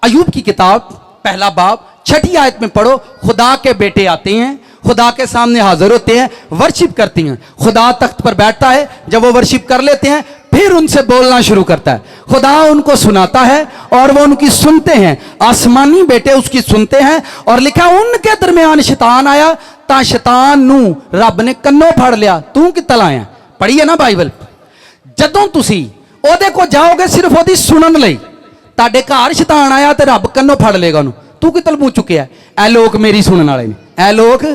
अयूब की किताब पहला बाब 6 आयत में पढ़ो, खुदा के बेटे आते हैं, खुदा के सामने हाजिर होते हैं, वर्शिप करती हैं। खुदा तख्त पर बैठता है, जब वो वर्शिप कर लेते हैं फिर उनसे बोलना शुरू करता है। खुदा उनको सुनाता है और वो उनकी सुनते हैं, आसमानी बेटे उसकी सुनते हैं। और लिखा उनके दरमियान शैतान आया ता शैतान नू रब ने कन्नों फड़ लिया। तू कित्ता लाया? पढ़ी है ना बाइबल। जदों तुसी ओदे को जाओगे सिर्फ ओदी सुनन लई, ताडे घर शैतान आया ते रब कन्नों फड़ लेगा उन्होंने। तू कित्ता मूंह चुकिया? ऐ लोग मेरी सुनने वाले ने, ऐ लोग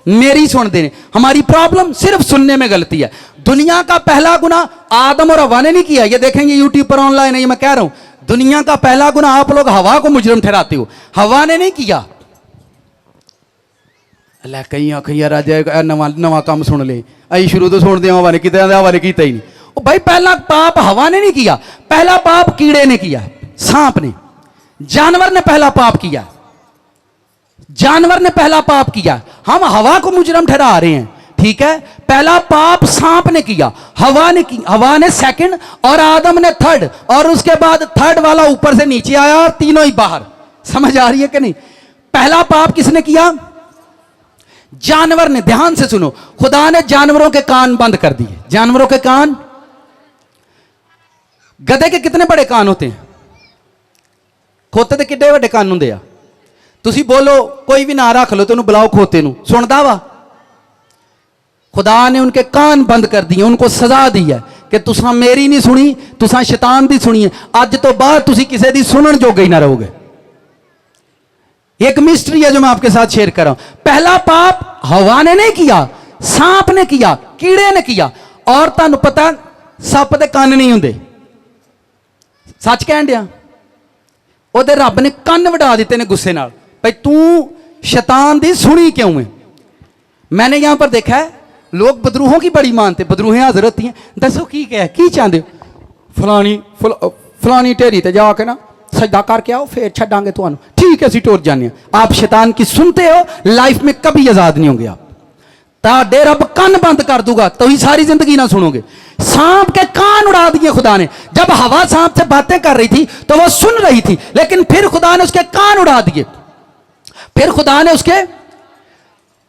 मेरी सुनते हैं। हमारी प्रॉब्लम सिर्फ सुनने में गलती है। दुनिया का पहला गुनाह आदम और हवा ने नहीं किया, ये देखेंगे यूट्यूब पर ऑनलाइन है, ये मैं कह रहा हूं। दुनिया का पहला गुनाह आप लोग हवा को मुजरिम ठहराते हो, हवा ने नहीं किया। अल्लाह कहीं कहीं राजा नवा नवा काम सुन ले, आई शुरू तो सुन दे हवा ने किया, हवा ने किया ही नहीं। ओ भाई पहला पाप हवा ने नहीं किया, पहला पाप कीड़े ने किया, सांप ने, जानवर ने पहला पाप किया, जानवर ने पहला पाप किया। हम हवा को मुजरम ठहरा रहे हैं, ठीक है। पहला पाप सांप ने किया, हवा ने की, हवा ने सेकंड और आदम ने थर्ड, और उसके बाद थर्ड वाला ऊपर से नीचे आया और तीनों ही बाहर। समझ आ रही है कि नहीं? पहला पाप किसने किया? जानवर ने। ध्यान से सुनो, खुदा ने जानवरों के कान बंद कर दिए। जानवरों के कान, गधे के कितने बड़े कान होते हैं? खोते के किड्डे बड़े कान होंगे आ। तुसी बोलो कोई भी ना रख लो तो बुलाओ खोते नू, सुनदा वा? खुदा ने उनके कान बंद कर दिए, उनको सजा दी है कि तुसा मेरी नहीं सुनी, तुसा शैतान दी सुनी है। अज तो बाद तुसी किसी दी सुनन जोगे ही ना रहोगे। एक मिस्ट्री है जो मैं आपके साथ शेयर कर रहा हूं। पहला पाप हवा ने नहीं किया, सांप ने किया, कीड़े ने किया। और तुहानू पता सप दे कान नहीं होंगे, सच कह दिया, ओदे रब ने कान वड़ा दिते ने गुस्से नाल, भाई तू शैतान दी सुनी क्यों है? मैंने यहां पर देखा है लोग बदरूहों की बड़ी मानते, बदरूहें हाजिर होती हैं, दसो की क्या है, की चाहते हो? फलानी ढेरी ते जाके ना सजदा करके आओ फिर छड़ांगे तुहानू, ठीक है, असीं टुर जाने। आप शैतान की सुनते हो, लाइफ में कभी आजाद नहीं होंगे आप। ताडे रब कान बंद कर दूंगा तो ही सारी जिंदगी ना सुनोगे। सांप के कान उड़ा दिए खुदा ने। जब हवा सांप से बातें कर रही थी तो वो सुन रही थी, लेकिन फिर खुदा ने उसके कान उड़ा दिए, फिर खुदा ने उसके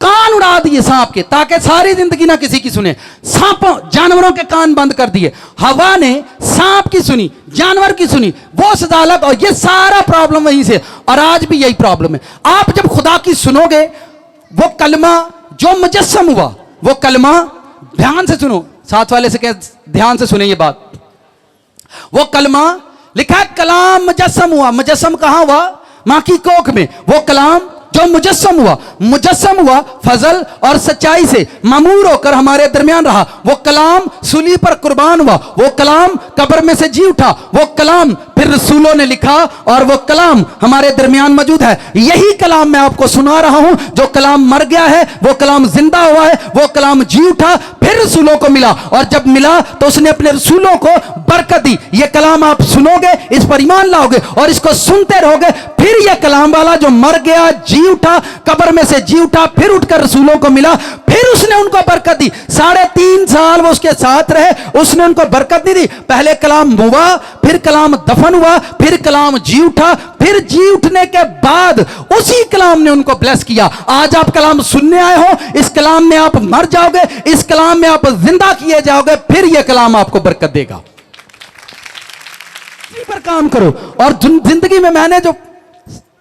कान उड़ा दिए सांप के, ताकि सारी जिंदगी ना किसी की सुने। सांपों जानवरों के कान बंद कर दिए, हवा ने सांप की सुनी, जानवर की सुनी, वो सजा अलग। और ये सारा प्रॉब्लम वहीं से, और आज भी यही प्रॉब्लम है। आप जब खुदा की सुनोगे, वो कलमा जो मुजस्सम हुआ, वो कलमा, ध्यान से सुनो, साथ वाले से कह ध्यान से सुने ये बात, वो कलमा लिखा है कलाम मुजस्सम हुआ। मुजस्सम कहां हुआ? मां की कोख में। वो कलाम जो मुजस्सम हुआ फजल और सच्चाई से मामूर होकर हमारे दरमियान रहा। वो कलाम सूली पर कुर्बान हुआ, वो कलाम कब्र में से जी उठा, वो कलाम फिर रसूलों ने लिखा, और वो कलाम हमारे दरमियान मौजूद है। यही कलाम मैं आपको सुना रहा हूं, जो कलाम मर गया है वो कलाम जिंदा हुआ है, वो कलाम जी उठा, फिर रसूलों को मिला, और जब मिला तो उसने अपने रसूलों को बरकत दी। ये कलाम आप सुनोगे, इस पर ईमान लाओगे और इसको सुनते रहोगे, फिर यह कलाम वाला जो मर गया, जी उठा, कब्र में से जी उठा, फिर उठकर रसूलों को मिला, फिर उसने उनको बरकत दी। 3.5 साल वो उसके साथ रहे, उसने उनको बरकत नहीं दी। पहले कलाम हुआ, फिर कलाम दफन हुआ, फिर कलाम जी उठा, फिर जी उठने के बाद उसी कलाम ने उनको ब्लेस किया। आज आप कलाम सुनने आए हो, इस कलाम में आप मर जाओगे, इस कलाम में आप जिंदा किए जाओगे, फिर यह कलाम आपको बरकत देगा। काम करो। और जिंदगी में मैंने जो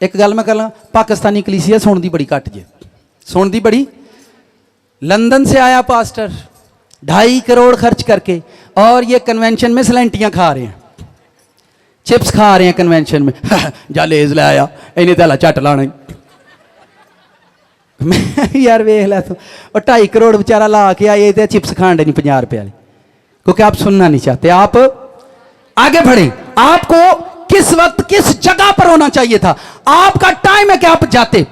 एक गल मैं कहला, पाकिस्तानी कलीसिया सुन दी बड़ी घट जे, सुन दी बड़ी। लंदन से आया पास्टर 2.5 करोड़ खर्च करके, और ये कन्वेंशन में सलेंटियां खा रहे हैं, चिप्स खा रहे हैं कन्वेंशन में। जा लेज ले आया, इन्हें तो झट लाना ही। मैं यार वेख लै तू, और 2.5 करोड़ बेचारा ला के आए तो चिप्स खान डे नहीं 50 रुपये वाली, क्योंकि आप सुनना नहीं चाहते। आप आगे बढ़े। आपको किस वक्त किस जगह पर होना चाहिए था। आपका टाइम है कि आप जाते,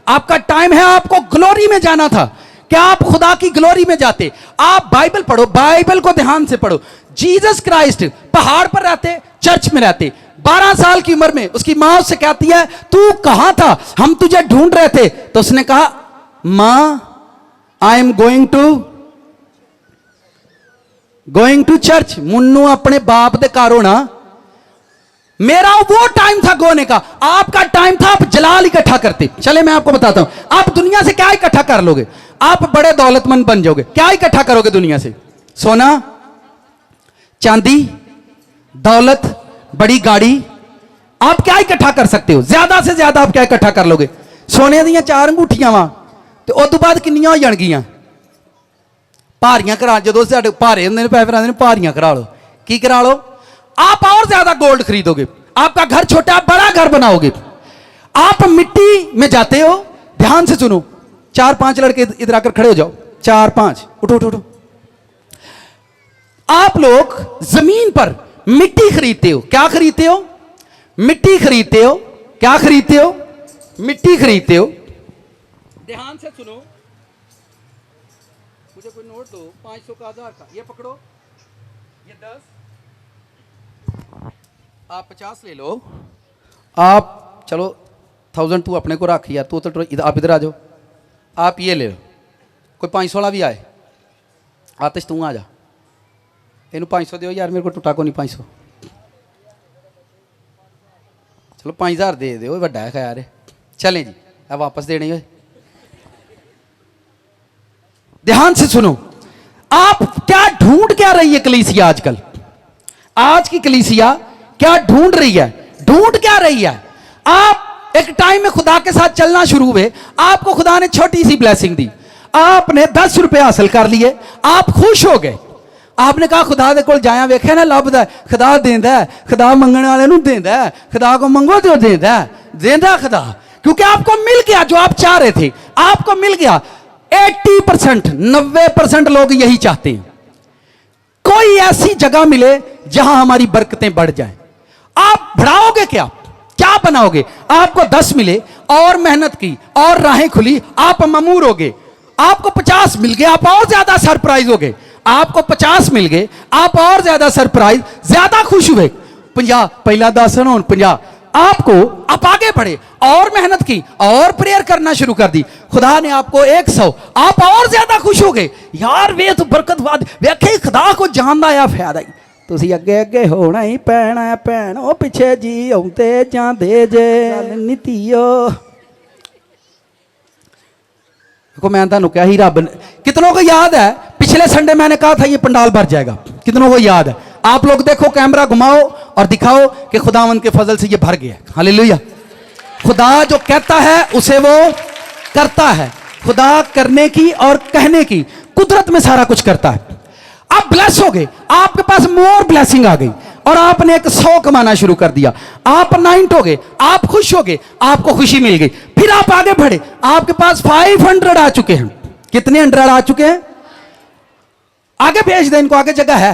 आपका टाइम है आपको ग्लोरी में जाना था, क्या आप खुदा की ग्लोरी में जाते। आप बाइबल पढ़ो, बाइबल को ध्यान से पढ़ो। जीसस क्राइस्ट पहाड़ पर रहते, चर्च में रहते। 12 साल की उम्र में उसकी मां उससे कहती है तू कहां था, हम तुझे ढूंढ रहे थे। तो उसने कहा मां I am going to church. Munnu अपने बाप दे घर होना। मेरा वो टाइम था गोने का, आपका टाइम था आप जलाल इकट्ठा करते। चले मैं आपको बताता हूं, आप दुनिया से क्या इकट्ठा कर लोगे। आप बड़े दौलतमंद बन जाओगे, क्या इकट्ठा करोगे दुनिया से। सोना चांदी, दौलत, बड़ी गाड़ी, आप क्या इकट्ठा कर सकते हो। ज्यादा से ज्यादा आप क्या इकट्ठा कर लोगे। सोने दी 4 अंगूठियां वा, तो उस तो बाद किन्नियां हो जाणगियां। भारियां करा, जो भारे होंगे पैसे फिर आते भारियां करा लो। की करा लो, आप और ज्यादा गोल्ड खरीदोगे। आपका घर छोटा, आप बड़ा घर बनाओगे। आप मिट्टी में जाते हो। ध्यान से सुनो, 4-5 लड़के इधर आकर खड़े हो जाओ। 4-5 उठो उठो उठो। आप लोग जमीन पर मिट्टी खरीदते हो। क्या खरीदते हो, मिट्टी खरीदते हो। क्या खरीदते हो, मिट्टी खरीदते हो। ध्यान से सुनो, मुझे कोई नोट दो 500 का, 1000 का। ये पकड़ो, ये 10, आप 50 ले लो। आप चलो 1000 तू अपने को रख यार, तू तो आप इधर आ जाओ। आप ये ले लो। कोई 500 वाला भी आए। आतिश तू आ जा, इनू 500 दो यार, मेरे को टुटा को नहीं 500। चलो 5000 दे दो, बड़ा है खैर। चलें जी, अब वापस देने है। ध्यान से सुनो, आप क्या ढूंढ क्या रही है कलीसिया आजकल। आज की कलीसिया क्या ढूंढ रही है, ढूंढ क्या रही है। आप एक टाइम में खुदा के साथ चलना शुरू हुए, आपको खुदा ने छोटी सी ब्लेसिंग दी, आपने 10 रुपए हासिल कर लिए, आप खुश हो गए। आपने कहा खुदा दे कोल जाया वेख्या ना लभदा, खुदा देंदा है, खुदा मंगने वाले नूं देंदा है, खुदा को मंगो तो देंदा है, देंदा खुदा। क्योंकि आपको मिल गया जो आप चाह रहे थे, आपको मिल गया। 80% 90% लोग यही चाहते हैं, कोई ऐसी जगह मिले जहां हमारी बरकतें बढ़ जाएं। आप बढ़ाओगे क्या, क्या बनाओगे। आपको 10 मिले और मेहनत की और राहें खुली, आप ममूर हो गए। आपको 50 मिल गए, आप और ज्यादा सरप्राइज हो गए। आपको 50 मिल गए, आप और ज्यादा सरप्राइज, ज्यादा खुश हुए। 50 पहला 10 हों 50, आपको आप आगे बढ़े और मेहनत की और प्रेयर करना शुरू कर दी। खुदा ने आपको 100, आप और ज्यादा खुश हो गए। यार वे तो बरकतवाद वेखे खुदा को जानदा आ फायदा ही। तुसी अगे अगे होना ही पैना भैनो, पिछे जी आउंदे जांदे जे नीतियो। देखो मैं तुहानू कहा ही, रब कितनों को याद है पिछले संडे मैंने कहा था ये पंडाल भर जाएगा। कितनों को याद है। आप लोग देखो, कैमरा घुमाओ और दिखाओ कि खुदावंद के फजल से ये भर गया। हालेलुया। खुदा जो कहता है उसे वो करता है। खुदा करने की और कहने की कुदरत में सारा कुछ करता है। आप ब्लेस हो गए, आपके पास मोर ब्लेसिंग आ गई और आपने एक 100 कमाना शुरू कर दिया। आप 9 हो गए, आप खुश हो गए, आपको खुशी मिल गई। फिर आप आगे बढ़े, आपके पास 500 आ चुके हैं। कितने 100 आ चुके हैं। आगे भेज दे इनको, आगे जगह है,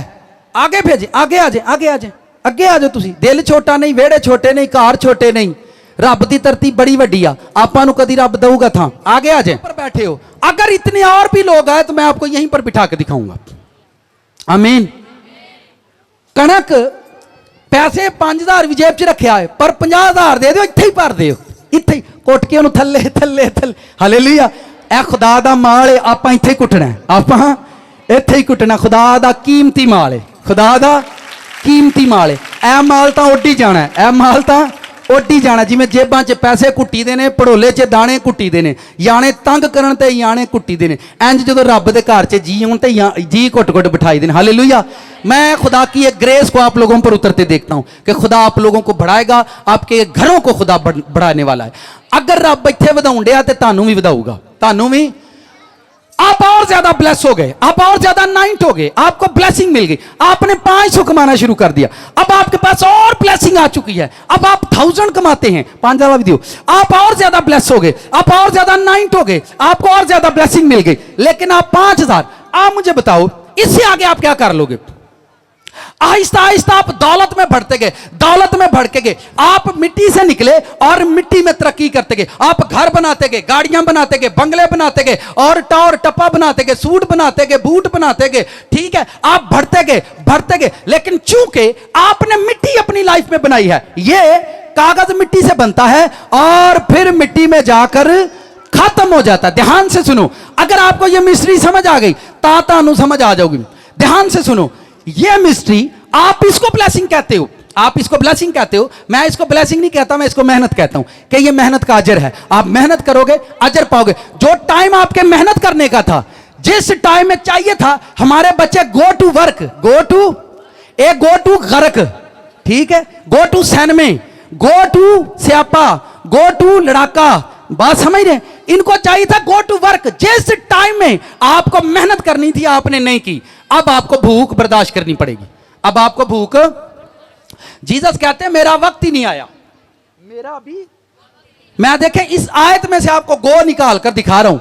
आगे भेजे, आगे आ जाए, आगे आ जाए, अगे आ जाओ। तुसी दिल छोटा नहीं, वेड़े छोटे नहीं, घर छोटे नहीं, रब की धरती बड़ी वड्डी आ, आपां नूं कदी रब दऊगा था। आगे आ जाए। पर बैठे हो, अगर इतने और भी लोग आए तो मैं आपको यहीं पर बिठा के दिखाऊंगा। आमीन। कणक पैसे 5000 भी जेब च रखा है, पर 50000 दे दो, इत्थे ही भर दो, इत्थे ही कुट के उन्होंने थले थले थले। हालेलुया। ए खुदा दा माल है, आपां इत्थे ही कुटना है, आपां इत्थे ही कुटना। खुदा दा कीमती माल है, खुदा दा कीमती माल है। ए माल तां उड्डी जाना है, ए माल तां ओडी जाना जिवें जेबां 'च पैसे कुट्टी दे ने, पड़ोले 'च दाने कुट्टी दे ने, याने तंग करन ते याने कुट्टी दे ने। इंज जदों रब दे घर 'च जी होण ते जी घुट घुट बिठाई देने। हालेलुया। मैं खुदा की एक ग्रेस को आप लोगों पर उतरते देखता हूं कि खुदा आप लोगों को बढ़ाएगा, आपके घरों को खुदा बढ़ाने वाला है। अगर रब इत्थे वधाउण डिया ते तुहानूं भी वधाऊगा, तुहानूं भी। आप और ज्यादा ब्लेस हो गए, आप और ज्यादा नाइट हो गए, आपको ब्लेसिंग मिल गई, आपने 500 कमाना शुरू कर दिया, अब आपके पास और ब्लेसिंग आ चुकी है, अब आप 1000 कमाते हैं। 5,000 वीडियो, आप और ज्यादा ब्लेस हो गए, आप और ज्यादा नाइट हो गए, आपको और ज्यादा ब्लेसिंग मिल गई, लेकिन आप 5,000। आप मुझे बताओ इससे आगे आप क्या कर लोगे? आहिस्ता आहिस्ता आप दौलत में बढ़ते गए, दौलत में बढ़ के गए, आप मिट्टी से निकले और मिट्टी में तरक्की करते गए। आप घर बनाते गए, गाड़ियां बनाते गए, बंगले बनाते गए, और टावर टप्पा बनाते गए, सूट बनाते गए, बूट बनाते गए। ठीक है, आप बढ़ते गए बढ़ते गए, लेकिन चूंकि आपने मिट्टी अपनी लाइफ में बनाई है, ये कागज मिट्टी से बनता है और फिर मिट्टी में जाकर खत्म हो जाता है। ध्यान से सुनो, अगर आपको यह मिस्ट्री समझ आ गई तानु समझ आ जाओगी। ध्यान से सुनो, ये मिस्ट्री, आप इसको ब्लेसिंग कहते हो, आप इसको ब्लेसिंग कहते हो, मैं इसको ब्लेसिंग नहीं कहता, मैं इसको मेहनत कहता हूं कि ये मेहनत का अजर है। आप मेहनत करोगे अजर पाओगे। जो टाइम आपके मेहनत करने का था, जिस टाइम में चाहिए था, हमारे बच्चे go to work, go to गर्क, ठीक है, गो टू सैनमे, गो टू स्यापा, गो टू लड़ाका, बात समझ रहे? इनको चाहिए था गो टू वर्क। जिस टाइम में आपको मेहनत करनी थी आपने नहीं की, अब आपको भूख बर्दाश्त करनी पड़ेगी। अब आपको भूख, जीसस कहते हैं मेरा वक्त ही नहीं आया, मेरा अभी, मैं देखें इस आयत में से आपको गो निकाल कर दिखा रहा हूं।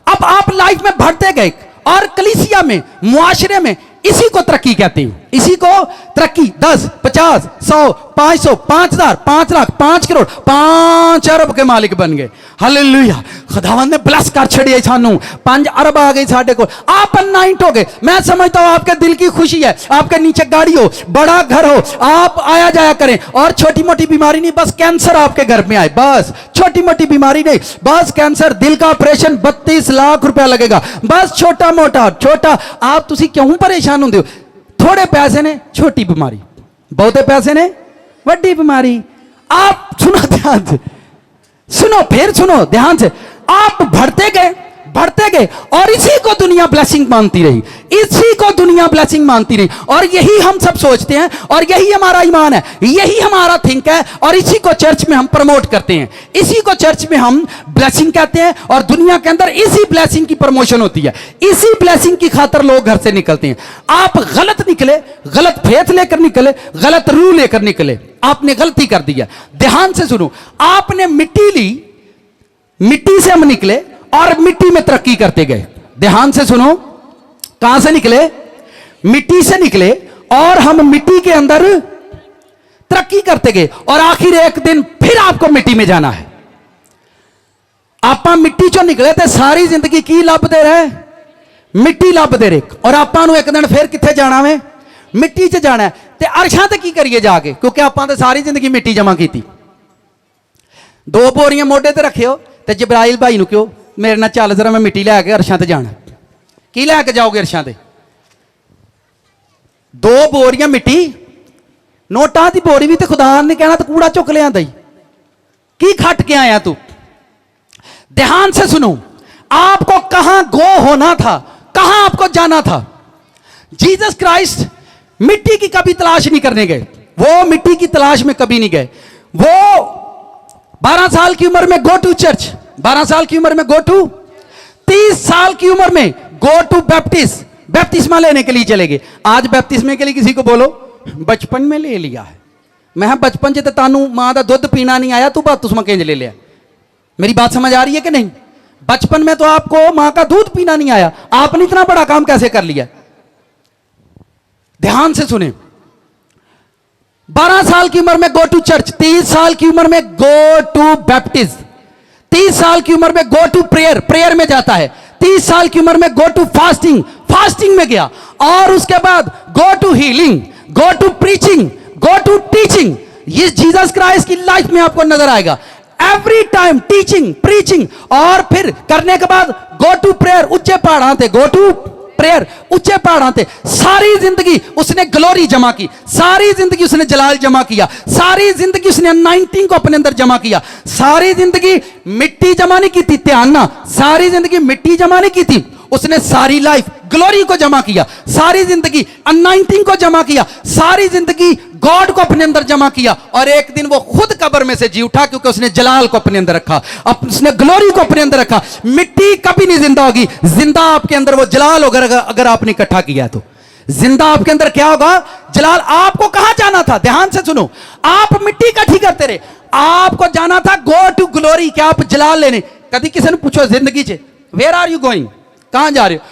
अब आप लाइफ में बढ़ते गए और कलीसिया में, मुआशरे में इसी को तरक्की कहते हैं, इसी को तरक्की। 10, 50, 100, 500, 5,000, 5 लाख, 5 करोड़, 5 अरब के मालिक बन गए। हालेलुया। खुदावंद ने ब्लेस कर छड़िए सानू, 5 अरब आ गई साढ़े को, आप नाइट हो गए। मैं समझता हूं आपके दिल की खुशी है, आपके नीचे गाड़ी हो, बड़ा घर हो, आप आया जाया करें, और छोटी मोटी बीमारी नहीं, बस कैंसर आपके घर में आए, बस छोटी मोटी बीमारी नहीं, बस कैंसर, दिल का ऑपरेशन 32 लाख रुपया लगेगा, बस छोटा मोटा छोटा। आप तुसी क्यों परेशान होंगे हो? थोड़े पैसे ने छोटी बीमारी, बहुते पैसे ने वड्डी बीमारी। आप सुनो ध्यान से, सुनो फिर सुनो ध्यान से, आप बढ़ते गए बढ़ते गए, और इसी को दुनिया ब्लेसिंग मानती रही, इसी को दुनिया ब्लेसिंग मानती रही, और यही हम सब सोचते हैं, और यही हमारा ईमान है, यही हमारा थिंक है, और इसी को चर्च में हम प्रमोट करते हैं, इसी को चर्च में हम ब्लेसिंग कहते हैं, और दुनिया के अंदर इसी ब्लेसिंग की प्रमोशन होती है, इसी ब्लेसिंग की खातर लोग घर से निकलते हैं। आप गलत निकले, गलत फेथ लेकर निकले, गलत रूह लेकर निकले, आपने गलती कर दी है। ध्यान से सुनो, आपने मिट्टी ली, मिट्टी से हम निकले और मिट्टी में तरक्की करते गए। ध्यान से सुनो, कहां से निकले? मिट्टी से निकले, और हम मिट्टी के अंदर तरक्की करते गए, और आखिर एक दिन फिर आपको मिट्टी में जाना है। आप मिट्टी चो निकले थे, सारी जिंदगी की लभदे रहे, मिट्टी लभदे रहे, और आपां नूं एक दिन फिर कित्थे जाना वे? मिट्टी च जाना है। ते अरशां ते की करिए जाके, क्योंकि आपां ते सारी जिंदगी मिट्टी जमा की। 2 बोरियां मोढे ते रखियो, ते जबराइल भाई नूं कहो मेरे नाल चल जरा, मैं मिट्टी लैके अरशां ते जाना। की लैके जाओगे अरशां ते? 2 बोरियां मिट्टी, नोटां दी बोरी भी ते खुदा ने कहना तो कूड़ा चुक लिया दई, की खट के आया तू? ध्यान से सुनो, आपको कहां गो होना था, कहां आपको जाना था। जीसस क्राइस्ट मिट्टी की कभी तलाश नहीं करने गए, वो मिट्टी की तलाश में कभी नहीं गए। वो 12 साल की उम्र में गो टू चर्च, 12 साल की उम्र में गो टू, 30 साल की उम्र में गो टू बैप्टिस्मा लेने के लिए चले गए। आज बैप्टिस्मे के लिए किसी को बोलो बचपन में ले लिया है। मैं बचपन च तानू मां का दुध पीना नहीं आया, तू बपतिस्मा किंज ले लिया? मेरी बात समझ आ रही है कि नहीं? बचपन में तो आपको मां का दूध पीना नहीं आया, आपने इतना बड़ा काम कैसे कर लिया? ध्यान से सुने, 12 साल की उम्र में गो टू चर्च, 30 साल की उम्र में गो टू बैप्टिज्म, 30 साल की उम्र में गो टू प्रेयर, प्रेयर में जाता है, 30 साल की उम्र में गो टू फास्टिंग, फास्टिंग में गया, और उसके बाद go to healing, go to preaching, go to teaching. ये जीसस क्राइस्ट की लाइफ में आपको नजर आएगा, एवरी टाइम टीचिंग, प्रीचिंग, और फिर करने के बाद गो टू प्रेयर, ऊंचे पहाड़ां थे गो टू प्रेयर ऊंचे पहाड़ों पे, सारी जिंदगी उसने ग्लोरी जमा की, सारी जिंदगी उसने जलाल जमा किया, सारी जिंदगी उसने अनाइंटिंग को अपने अंदर जमा किया, सारी जिंदगी मिट्टी जमा नहीं की थी, ध्यान ना, सारी जिंदगी मिट्टी जमा नहीं की थी, उसने सारी लाइफ ग्लोरी को जमा किया, सारी जिंदगी अनाइंटिंग को जमा किया, सारी जिंदगी गॉड को अपने अंदर जमा किया, और एक दिन वो खुद कब्र में से जी उठा क्योंकि उसने जलाल को अपने अंदर रखा, उसने ग्लोरी को अपने अंदर रखा। मिट्टी कभी नहीं जिंदा होगी, जिंदा आपके अंदर वो जलाल होगा अगर आपने इकट्ठा किया तो। जिंदा आपके अंदर क्या होगा? जलाल। आपको कहां जाना था? ध्यान से सुनो, आप मिट्टी इकट्ठी करते रहे, आपको जाना था गो टू ग्लोरी, क्या आप जलाल लेने। कभी किसी ने पूछो जिंदगी से वेयर आर यू गोइंग, कहां जा रहे हो?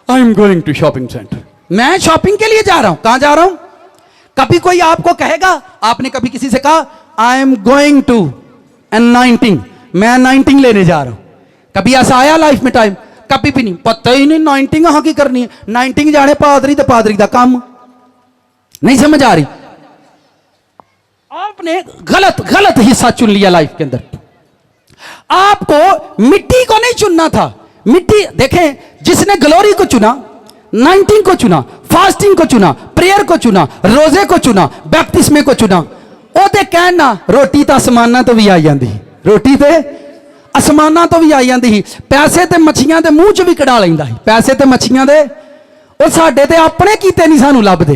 I am going to shopping centre, मैं शॉपिंग के लिए जा रहा हूं। कहां जा रहा हूं? कभी कोई आपको कहेगा, आपने कभी किसी से कहा आई एम गोइंग टू अनाइंटिंग, मैं अनाइंटिंग लेने जा रहा हूं? कभी ऐसा आया लाइफ में टाइम? कभी भी नहीं। पता ही नहीं नाइंटिंग कहां की करनी है, नाइंटिंग जाने पादरी तो पादरी का काम। नहीं समझ आ रही? आपने गलत गलत हिस्सा चुन लिया लाइफ के अंदर। आपको मिट्टी को नहीं चुनना था। मिट्टी देखें, जिसने ग्लोरी को चुना, नाइंटिंग को चुना, फास्टिंग को चुना, प्रेयर को चुना, रोजे को चुना, बैप्टिस्मे को चुना, ओदे कहना रोटी तो आसमाना तो भी आई जाती, रोटी ते आसमाना तो भी आई जाती, पैसे ते मच्छियां दे मुंह च भी कढ़ा लैंदा, पैसे ते मच्छियां दे वो साडे ते अपने कीते नहीं सानू लभदे।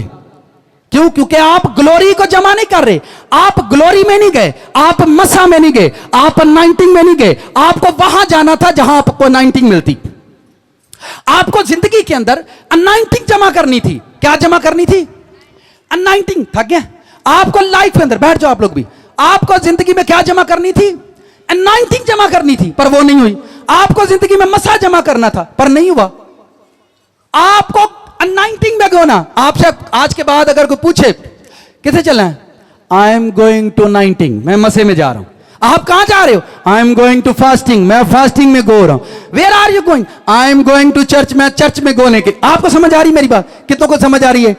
क्यों? क्योंकि आप ग्लोरी को जमा नहीं कर रहे, आप ग्लोरी में नहीं गए, आप मसा में नहीं गए, आप अनाइंटिंग में नहीं गए। आपको वहां जाना था जहां आपको अनाइंटिंग मिलती। आपको जिंदगी के अंदर अनाइंटिंग जमा करनी थी। क्या जमा करनी थी? अनाइंटिंग। थक गया? आपको लाइफ के अंदर, बैठ जाओ आप लोग भी, आपको जिंदगी में क्या जमा करनी थी? अनाइंटिंग जमा करनी थी, पर वो नहीं हुई। आपको जिंदगी में मसा जमा करना था, पर नहीं हुआ। आपको अनाइंटिंग में होना। आपसे आज के बाद अगर कोई पूछे किसे चलना है, आई एम गोइंग टू अनाइंटिंग, मैं मसे में जा रहा हूं। आप कहां जा रहे हो? I am going to fasting, मैं फास्टिंग में गो रहा हूं। Where are you going? I am going to church, मैं चर्च में गोने के। आपको समझ आ रही मेरी बात? कितनों को समझ आ रही है?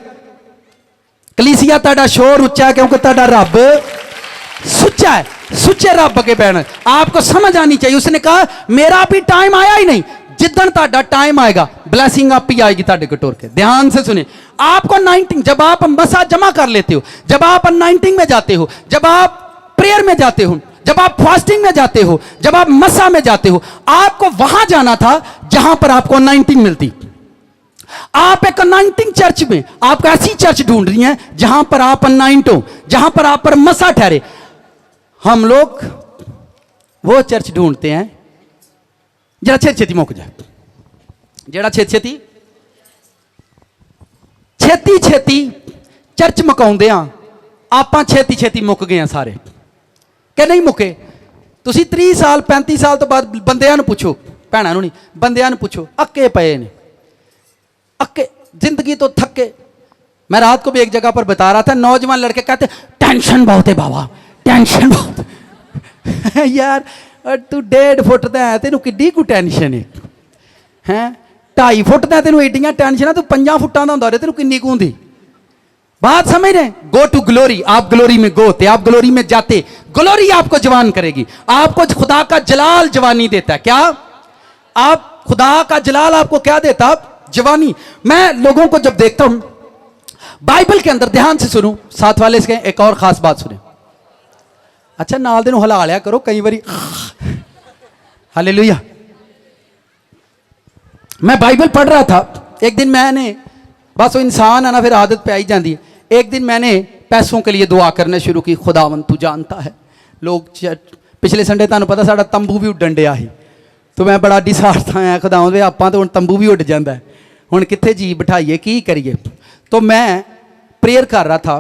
कलीसिया ताड़ा शोर उच्चा है क्योंकि ताड़ा रब सुच्चा है, सुच्चे रब के बैन। आपको समझ आनी चाहिए। उसने कहा मेरा अभी टाइम आया ही नहीं, जिदन ताड़ा टाइम आएगा ब्लेसिंग आप ही आएगी ताड़े कटोर के। ध्यान से सुने, आपको अनाइंटिंग, जब आप मसा जमा कर लेते हो, जब आप अनाइंटिंग में जाते हो, जब आप प्रेयर में जाते हो, जब आप फास्टिंग में जाते हो, जब आप मसा में जाते हो, आपको वहां जाना था जहां पर आपको अनाइंटिंग मिलती। आप एक अनाइंटिंग चर्च में, आप ऐसी चर्च ढूंढ रही हैं जहां पर आप अनाइंट हो, जहां पर आप पर मसा ठहरे। हम लोग वो चर्च ढूंढते हैं जरा छेती छेती मुक जाए, जरा छेती छेती छेती छेती चर्च मुकाउंदे आ आपां छेती छेती मुक गए सारे कि नहीं मुके? तुसी 30 साल 35 साल तो बाद बंदियां नूं पुछो, भैणां नूं नहीं, बंदियां नूं पुछो, अक्के पे ने, अक्के जिंदगी तो थके। मैं रात को भी एक जगह पर बता रहा था, नौजवान लड़के कहते टेंशन बहुत है बाबा, टेंशन बहुत यार तू 1.5 फुट दा है, तेनू किड्डी को टेंशन है? हैं 2.5 फुट दा तेनू एडियां टेंशन, तू 5 फुटां दा हुंदा रे, तेनू किन्नी कुंदी? बात समझ रहे? Go to glory. आप ग्लोरी में गो थे, आप ग्लोरी में जाते, ग्लोरी आपको जवान करेगी। आपको खुदा का जलाल जवानी देता है। क्या? आप खुदा का जलाल आपको क्या देता? जवानी। मैं लोगों को जब देखता हूं बाइबल के अंदर, ध्यान से सुनो, साथ वाले से एक और खास बात सुने। अच्छा नाल दे नूं हिला लिया करो कई बारी। हालेलुया। मैं बाइबल पढ़ रहा था, एक दिन मैंने, बस वो इंसान है ना, फिर आदत पे आई जाती है। एक दिन मैंने पैसों के लिए दुआ करना शुरू की। खुदावन तू जानता है, लोग पिछले संडे तुहानूं पता साडा तंबू भी उड्डण डिया ਸੀ, तो मैं बड़ा डिसार्ट था, खुदावन वे आपां तो हुण तंबू भी उड़ जाता है, हुण कित्थे जी बिठाइए, की करिए। तो मैं प्रेयर कर रहा था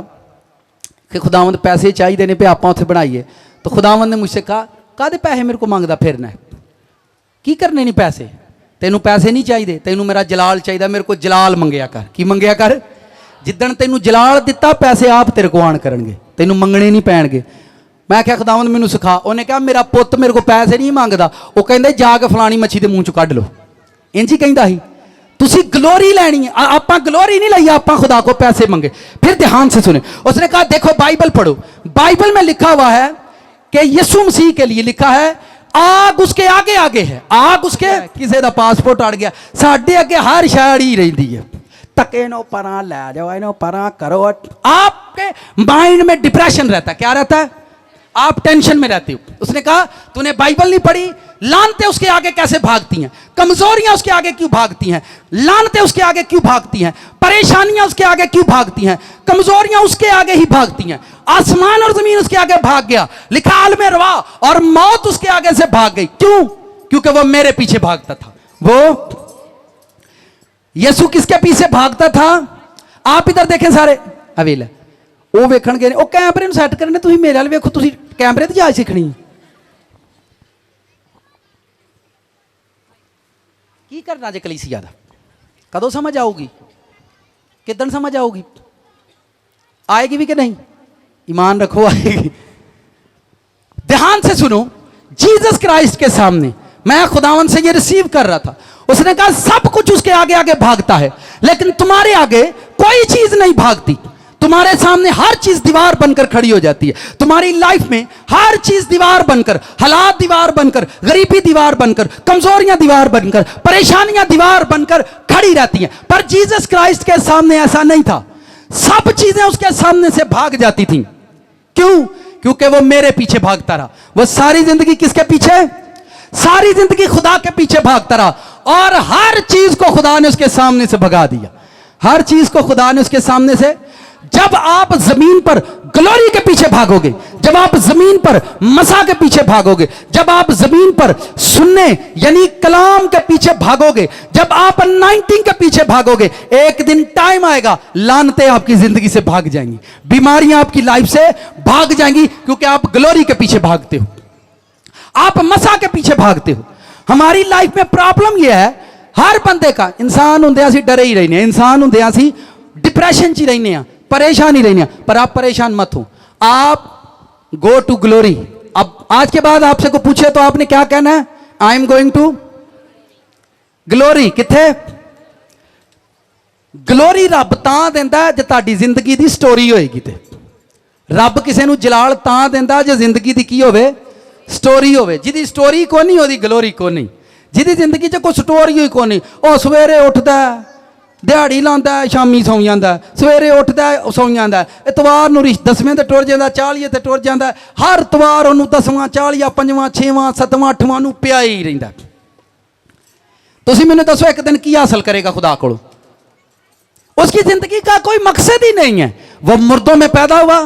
कि खुदावंद पैसे चाहिए ने पे आपां उत्थे बनाइए। तो खुदावंद ने मुझसे कहा काहदे पैसे मेरे को मंगदा फिरना है, की करने नहीं पैसे? तेनू पैसे नहीं चाहिए, तेनू मेरा जलाल चाहिए, मेरे को जलाल मंगया कर। की मंगया कर? जिदन तेनू जलाल दिता पैसे आप तेरे को आन करनगे, तेनू मंगने नहीं पैणगे। मैं क्या खुदावंद मैनू सिखा। उन्हें कहा मेरा पुत्त मेरे को पैसे नहीं मंगदा, वो कहंदे जाके फलानी मच्छी के मूँह चों कढ लो, इंज ही कहंदा ही। तुसी ग्लोरी लैनी, आपां ग्लोरी नहीं लाई, आपां खुदा को पैसे मंगे। फिर ध्यान से सुने, उसने कहा देखो बाइबल पढ़ो, बाइबल में लिखा हुआ है कि यीशु मसीह के लिए लिखा है आग उसके आगे आगे है, आग उसके किसी का पासपोर्ट अड़ गया, साढ़े अगे हर शायद ही रही है, तके नो परा लै जाओ, इनो परा करो। आपके माइंड में डिप्रेशन रहता है, क्या रहता है? आप टेंशन में रहते हो। उसने कहा तूने बाइबल नहीं पढ़ी, लानते उसके आगे कैसे भागती हैं, कमजोरियां उसके आगे क्यों भागती हैं, लानते उसके आगे क्यों भागती हैं, परेशानियां उसके आगे क्यों भागती हैं, कमजोरियां उसके आगे ही भागती हैं। आसमान और जमीन उसके आगे भाग गया, लिखा आल में रवा, और मौत उसके आगे से भाग गई। क्यों? क्योंकि वो मेरे पीछे भागता था। वो यीशु किसके पीछे भागता था? आप इधर देखें सारे अवेल, वो वेखण गए, वो कैमरे में सैट करने, तुम मेरे वाल वेखो, तुम कैमरे की जांच सीखनी की करना जे कलीसिया दा, कदों समझ आऊगी, किदन समझ आऊगी, आएगी भी कि नहीं? ईमान रखो, आएगी। ध्यान से सुनो, जीसस क्राइस्ट के सामने मैं खुदावन से ये रिसीव कर रहा था, उसने कहा सब कुछ उसके आगे आगे भागता है, लेकिन तुम्हारे आगे कोई चीज नहीं भागती। तुम्हारे सामने हर चीज दीवार बनकर खड़ी हो जाती है। तुम्हारी लाइफ में हर चीज दीवार बनकर, हालात दीवार बनकर, गरीबी दीवार बनकर, कमजोरियां दीवार बनकर, परेशानियां दीवार बनकर खड़ी रहती हैं। पर जीसस क्राइस्ट के सामने ऐसा नहीं था, सब चीजें उसके सामने से भाग जाती थी। क्यों? क्योंकि वो मेरे पीछे भागता रहा। वो सारी जिंदगी किसके पीछे? सारी जिंदगी खुदा के पीछे भागता रहा, और हर चीज को खुदा ने उसके सामने से भगा दिया। हर चीज को खुदा ने उसके सामने से। जब आप जमीन पर ग्लोरी के पीछे भागोगे, जब आप जमीन पर मसा के पीछे भागोगे, जब आप जमीन पर सुनने यानी कलाम के पीछे भागोगे, जब आप अनाइंटिंग के पीछे भागोगे, एक दिन टाइम आएगा लानतें आपकी जिंदगी से भाग जाएंगी, बीमारियां आपकी लाइफ से भाग जाएंगी, क्योंकि आप ग्लोरी के पीछे भागते हो, आप मसा के पीछे भागते हो। हमारी लाइफ में प्रॉब्लम यह है, हर बंदे का, इंसान होंदे असीं डरे ही रहने, इंसान होंदे असीं डिप्रेशन च ही रहने, परेशान ही रहने। पर आप परेशान मत हो, आप गो टू ग्लोरी। अब आज के बाद आपसे को पूछे तो आपने क्या कहना है? I am going to glory. किथे? ग्लोरी रब तां देंदा जे तुहाडी जिंदगी दी स्टोरी होएगी। ते रब किसे नूं जलाल तां देंदा जे जिंदगी दी की होवे? स्टोरी होवे। जिहदी स्टोरी कोई नहीं ओहदी ग्लोरी कोई नहीं। जिहदी जिंदगी च कोई स्टोरी होई कोई नहीं, ओ सवेरे उठदा दिहाड़ी लांदा शामी सौ जांदा, सवेरे उठदा सौ जांदा, इतवार नूं 10वें ते टुर जांदा, 40 ते टुर जांदा, हर इतवार ओनूं 10वां 40 5वां 6वां 7वां 8वां नूं पिया ही रहिंदा। तुसीं मैनूं दसो एक दिन की हासिल करेगा खुदा कोलों? उसकी जिंदगी का कोई मकसद ही नहीं है। वह मुर्दों में पैदा हुआ,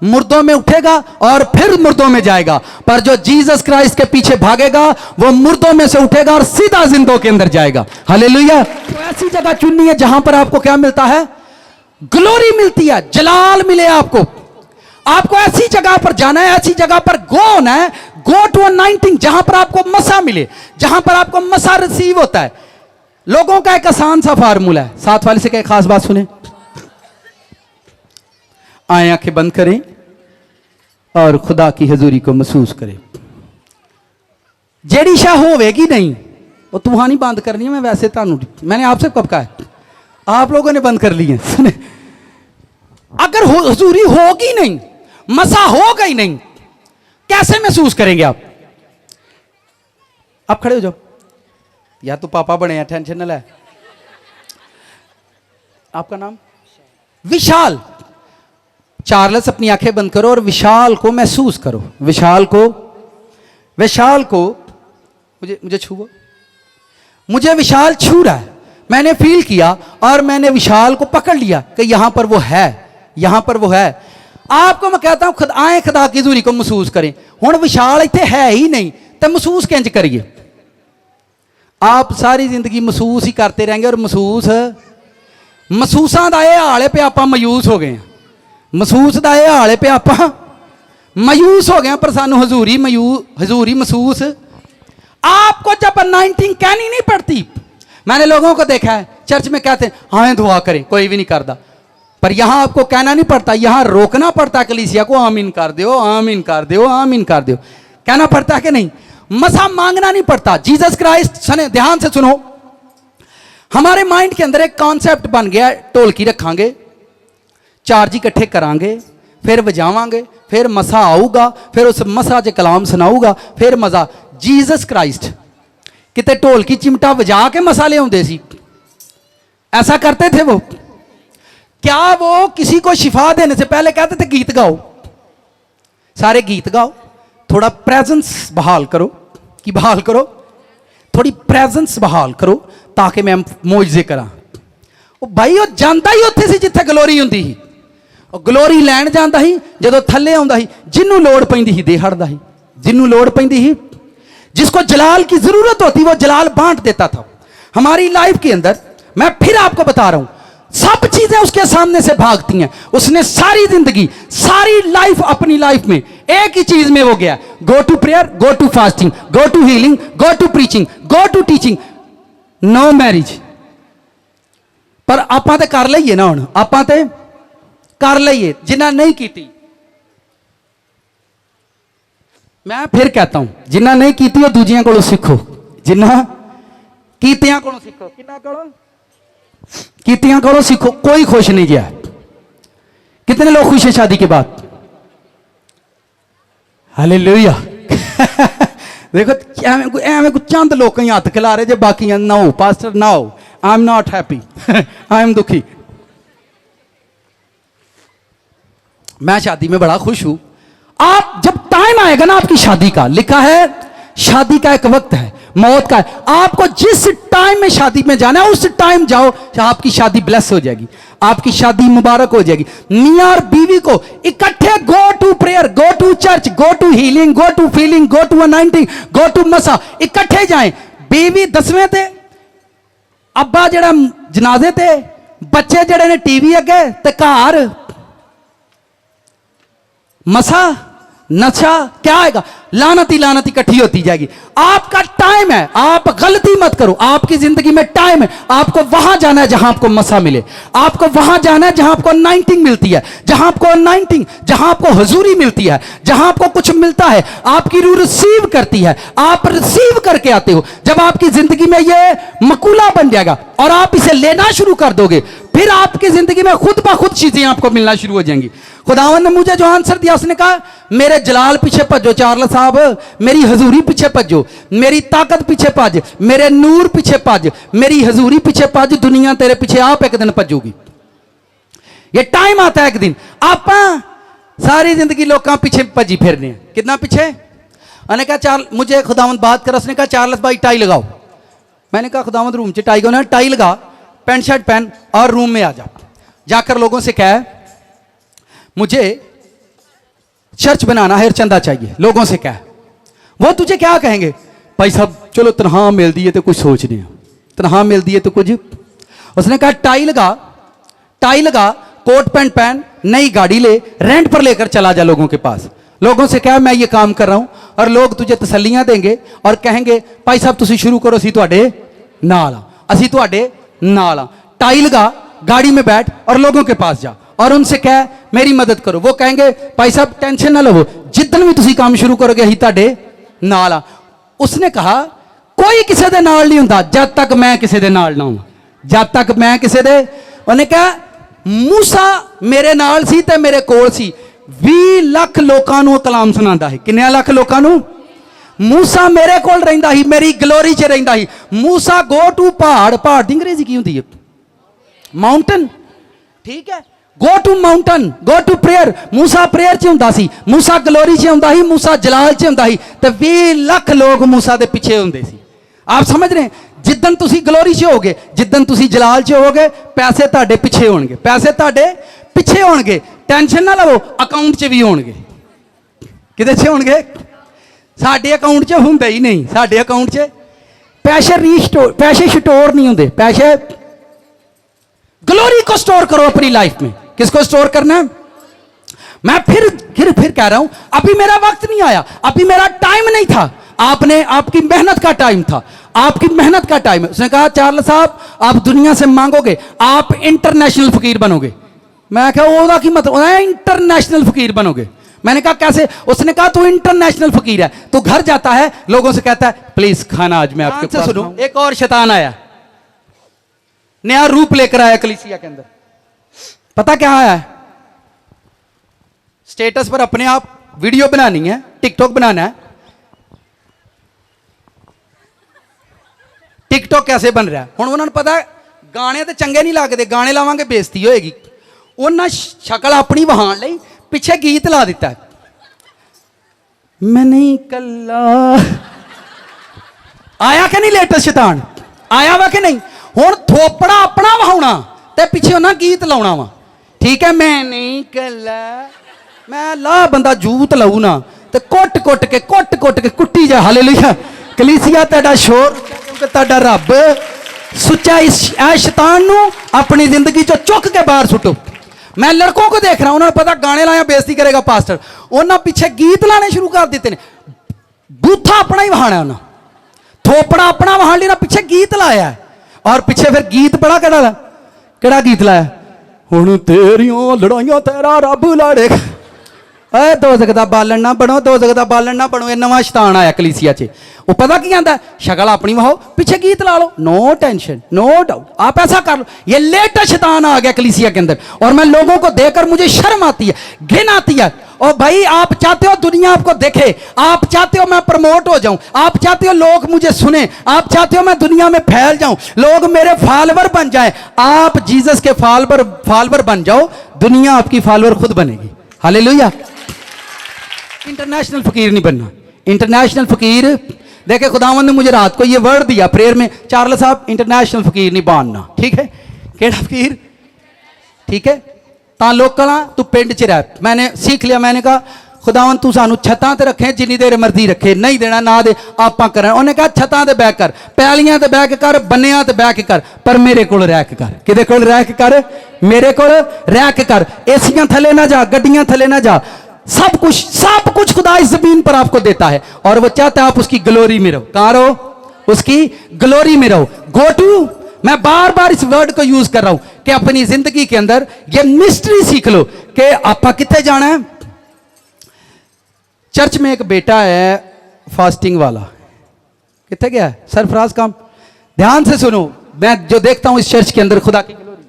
मुर्दों में उठेगा और फिर मुर्दों में जाएगा। पर जो जीसस क्राइस्ट के पीछे भागेगा वो मुर्दों में से उठेगा और सीधा जिंदों के अंदर जाएगा। हालेलुया। तो ऐसी जगह चुननी है जहां पर आपको क्या मिलता है? ग्लोरी मिलती है, जलाल मिले आपको। आपको ऐसी जगह पर जाना है, ऐसी जगह पर गो होना है, गो टू अनाइंटिंग, जहां पर आपको मसा मिले, जहां पर आपको मसा रिसीव होता है। लोगों का एक आसान सा फार्मूला है, साथ वाले से क्या खास बात सुने, आए आंखें बंद करें और खुदा की हजूरी को महसूस करें। जेड़ी शाह होवेगी नहीं वो तुहानी बंद करनी है। मैं वैसे तानू मैंने आपसे कब कहा है, आप लोगों ने बंद कर ली है। सुने, अगर हजूरी होगी नहीं, मसा होगा ही नहीं, कैसे महसूस करेंगे आप? आप खड़े हो जाओ, या तो पापा बने हैं, टेंशन न ले। आपका नाम? विशाल। चार्ल्स, अपनी आंखें बंद करो और विशाल को महसूस करो। विशाल को मुझे छुओ। मुझे विशाल छू रहा है, मैंने फील किया और मैंने विशाल को पकड़ लिया कि यहां पर वो है, यहां पर वो है। आपको मैं कहता हूं खुद आए खुदा की हजूरी को महसूस करें। हुण विशाल इत्थे है ही नहीं तो महसूस किंज करिए? आप सारी जिंदगी महसूस ही करते रहेंगे और महसूसां दा इह हाल है पे आपां मायूस हो गए। महसूस का यह हाल है पे आप मायूस हो गए, पर सानू हजूरी महसूस। आपको जब अनाइंटिंग कहनी नहीं पड़ती। मैंने लोगों को देखा है चर्च में कहते हैं हाँ दुआ करें, कोई भी नहीं करता। पर यहां आपको कहना नहीं पड़ता, यहां रोकना पड़ता कलीसिया को, आमीन कर दो, आमीन कर दो, आमीन कर दो, कहना पड़ता है कि नहीं? मसा मांगना नहीं पड़ता। जीसस क्राइस्ट, सुने ध्यान से सुनो, हमारे माइंड के अंदर एक कॉन्सेप्ट बन गया, ढोलकी रखांगे, चार्ज इकट्ठे करांगे, फिर बजावांगे, फिर मसा आऊगा, फिर उस मसा च कलाम सुनाऊगा, फिर मजा। जीसस क्राइस्ट किते ढोलकी चिमटा बजा के मसाले आते सी, ऐसा करते थे वो? क्या वो किसी को शिफा देने से पहले कहते थे गीत गाओ, सारे गीत गाओ, थोड़ा प्रेजेंस बहाल करो, कि बहाल करो, थोड़ी प्रेजेंस बहाल करो ताकि मैं मौजजे करा। वो भाई वो जाता ही उत्थे सी जिथे गलोरी हुंदी ही, गलोरी लैन जाता ही, जदों थल्ले आउंदा ही जिन्हों लोड़ पैंदी ही दे हटदा ही, जिन्हों लोड़ पैंदी ही, जिसको जलाल की जरूरत होती वो जलाल बांट देता था। हमारी लाइफ के अंदर मैं फिर आपको बता रहा हूं, सब चीजें उसके सामने से भागती हैं। उसने सारी जिंदगी, सारी लाइफ, अपनी लाइफ में एक ही चीज में वो गया, go to prayer, go to fasting, go to healing, go to preaching, go to teaching, no marriage. पर आपां ते कर लईए ना, हुण आपां ते कर लईए, जिन्हां नहीं कीती। मैं फिर कहता हूं, जिन्हां नहीं कीती वो दूजियां कोलों सीखो, जिन्हां कीतियां कोलों सीखो, किन्हां कोलों कीतियां कोलों सीखो। कोई खुश नहीं गया। कितने लोग खुश हैं शादी के बाद? हालेलुया। देखो एवं कुछ चंद लोग हाथ खिला रहे जे, बाकी no pastor no, I am not happy, I am दुखी। मैं शादी में बड़ा खुश हूं। आप जब टाइम आएगा ना आपकी शादी का, लिखा है शादी का एक वक्त है, मौत का है। आपको जिस टाइम में शादी में जाना है उस टाइम जाओ, आपकी शादी ब्लेस हो जाएगी, आपकी शादी मुबारक हो जाएगी। मियां और बीवी को इकट्ठे go to prayer, go to church, go to healing, go to feeling, go to anointing, go to mass, इकट्ठे जाएं। बीवी 10वें ते, अब्बा जड़ा जनाजे ते, बच्चे जड़े ने टीवी अगे ते घर मसा नशा, क्या आएगा? लानत ही लानत इकट्ठी होती जाएगी। आपका टाइम है, आप गलती मत करो। आपकी जिंदगी में टाइम है, आपको वहां जाना है जहां आपको मसा मिले, आपको वहां जाना है जहां आपको अनाइंटिंग मिलती है, जहां आपको अनाइंटिंग, जहां आपको हजूरी मिलती है, जहां आपको कुछ मिलता है, आपकी रूह रिसीव करती है, आप रिसीव करके आते हो। जब आपकी जिंदगी में ये मकूला बन जाएगा और आप इसे लेना शुरू कर दोगे, फिर आपकी जिंदगी में खुद ब खुद चीजें आपको मिलना शुरू हो जाएंगी। खुदावन ने मुझे जो आंसर दिया, उसने कहा मेरे जलाल पीछे भजो चार्ल्स साहब, मेरी हजूरी पीछे भजो, मेरी ताकत पीछे भज, मेरे नूर पीछे भज, मेरी हजूरी पीछे भज, दुनिया तेरे पीछे आप एक दिन भजूगी। ये टाइम आता है एक दिन, आप सारी जिंदगी लोगों पीछे भजी फिरने हैं। कितना पीछे? मैंने कहा चार, मुझे खुदावन बात कर, उसने कहा चार्ल्स भाई टाई लगाओ। मैंने कहा खुदावन रूम च टाई को, टाई लगा, पैंट शर्ट पहन और रूम में आ जा। जाकर लोगों से कह मुझे चर्च बनाना है, चंदा चाहिए। लोगों से कह, वो तुझे क्या कहेंगे? भाई साहब चलो तनख्वाह मिल दी है तो कुछ सोच नहीं, तनख्वाह मिल दी है तो कुछ। उसने कहा टाई लगा, टाई लगा, कोट पैंट पहन, नई गाड़ी ले, रेंट पर लेकर चला जा लोगों के पास। लोगों से कह मैं ये काम कर रहा हूं, और लोग तुझे तसल्लियां देंगे और कहेंगे भाई साहब तुसी शुरू करो, असी तुहाडे नाल आ, असी तुहाडे नाल आ। टाई लगा, गाड़ी में बैठ और लोगों के पास जा और उनसे कह मेरी मदद करो। वो कहेंगे भाई साहब टेंशन ना लो, जिद्दन भी तुसी काम शुरू करोगे अही तुहाडे नाल आ। उसने कहा कोई किसी दे नाल नहीं हुंदा जब तक मैं किसी दे नाल ना हूं, जब तक मैं किसी दे। उन्हें कहा मूसा मेरे नाल सी ते मेरे कोल सी, 20 लाख लोकां नूं कलाम सुनांदा है। किन्ने लाख लोकां नूं? मूसा मेरे कोल रहिंदा ही, मेरी ग्लोरी च रहिंदा ही। मूसा गो टू पहाड़, पहाड़ दी अंग्रेजी की हुंदी है? माउंटेन, ठीक है, go to mountain, go to prayer. मूसा प्रेयर च हुंदा सी, मूसा ग्लोरी च हुंदा ही, मूसा जलाल च हुंदा ही, ते 20 लाख लोग मूसा दे पिछे हुंदे सी। आप समझ रहे हैं? जिद्दन तुसी ग्लोरी च होगे, जिद्दन तुसी जलाल च होगे, पैसे तुहाडे पिछे होणगे, पैसे तुहाडे पिछे होणगे। टेंशन ना लवो, अकाउंट च भी होणगे। किदे च होणगे? साडे अकाउंट च हुंदे ही नहीं, साडे अकाउंट च पैसे रीस्टोर, पैसे स्टोर नहीं होंगे। पैसे, ग्लोरी को स्टोर करो अपनी लाइफ में। किसको स्टोर करना है? मैं फिर कह रहा हूं, अभी मेरा वक्त नहीं आया, अभी मेरा टाइम नहीं था। आपने, आपकी मेहनत का टाइम था, आपकी मेहनत का टाइम है। उसने कहा चार्ल्स साहब आप दुनिया से मांगोगे, आप इंटरनेशनल फकीर बनोगे। मैं कहा ओदा की मतलब? इंटरनेशनल फकीर बनोगे। मैंने कहा कैसे? उसने कहा तू इंटरनेशनल फकीर है, तू घर जाता है लोगों से कहता है प्लीज खाना आज मैं आपके पास। सुनो, एक और शैतान आया, नया रूप लेकर आया कलीसिया के अंदर। पता क्या आया है? स्टेटस पर अपने आप वीडियो बनानी है, टिकटॉक बनाना है, टिकटॉक कैसे बन रहा है। हुण उन्होंने पता है गाने तो चंगे नहीं लगते, गाने लावांगे बेइज्जती होएगी। उन्हें शक्ल अपनी वहाण लई पिछे गीत ला दिता है, मैं नहीं कल्ला। आया कि नहीं लेटेस्ट शैतान, आया वा कि नहीं। हुण थोपड़ा अपना वहाउणा ते पिछे उन्हें गीत लाउणा वा, ठीक है। मैं नहीं कल्ला, मैं ला बंदा जूत लाऊ ना ते कुट कुट के कुट्टी जा। हालेलुया। कलीसिया तेरा शोर क्योंकि तेरा रब सुच्चा। इस शैतान नू अपनी जिंदगी चो चुक के बाहर सुटो। मैं लड़कों को देख रहा हूं, उन्होंने पता गाने लाया बेइज्जती करेगा पास्टर, उन्होंने पीछे गीत लाने शुरू कर देते हैं। बूथा अपना ही वहाना उन्होंने, थोपड़ा अपना वहां लेना, पीछे गीत लाया है। और पीछे फिर गीत बड़ा केड़ा गीत लाया, हुण तेरियां लड़ाइयां तेरा रब लड़ेगा। ए दोज़ख दा बालन ना बनो, दोज़ख दा बालन ना बनो। ये नवा शैतान आया कलीसिया च। वो पता की आंदा, शक्ल अपनी वहाओ, पीछे गीत ला लो, नो टेंशन नो डाउट, आप ऐसा कर लो। ये लेटेस्ट शैतान आ गया कलीसिया के अंदर, और मैं लोगों को देखकर मुझे शर्म आती है, घिन आती है। और भाई आप चाहते हो दुनिया आपको देखे, आप चाहते हो मैं प्रमोट हो जाऊं, आप चाहते हो लोग मुझे सुने, आप चाहते हो मैं दुनिया में फैल जाऊं, लोग मेरे फॉलोवर बन जाएं। आप जीसस के फॉलोवर बन जाओ, दुनिया आपकी फॉलोवर खुद बनेगी। हालेलुया। इंटरनेशनल फकीर नहीं बनना। इंटरनेशनल फकीर देखे, खुदावंद ने मुझे रात को ये वर्ड दिया प्रेयर में, चार्ल्स साहब इंटरनेशनल फकीर नहीं बनना, ठीक है। केड़ा फकीर, ठीक है। ता लोकल तू पिंड च रह। मैंने सीख लिया, मैंने कहा खुदावंद तू सानू छत्तां ते रखे, जिन्नी देर मर्जी रखे, नहीं देना ना दे, आपां करन। उन्हें कहा छत्तां ते बैठ कर, पैलियां ते बैठ कर, बन्नियां ते बैठ कर, पर मेरे कोल रह के कर। किदे कोल रह के कर, मेरे कोल रह के कर। एसियां थले ना जा, गड्डियां थले ना जा, सब कुछ खुदा इस जमीन पर आपको देता है, और वो चाहता है आप उसकी ग्लोरी में रहो। कहां रहो, उसकी ग्लोरी में रहो। गो टू, मैं बार बार इस वर्ड को यूज कर रहा हूं कि अपनी जिंदगी के अंदर ये मिस्ट्री सीख लो कि आपा कितने जाना है। चर्च में एक बेटा है फास्टिंग वाला, कितने गया है सरफराज काम। ध्यान से सुनो, मैं जो देखता हूं इस चर्च के अंदर खुदा की ग्लोरी,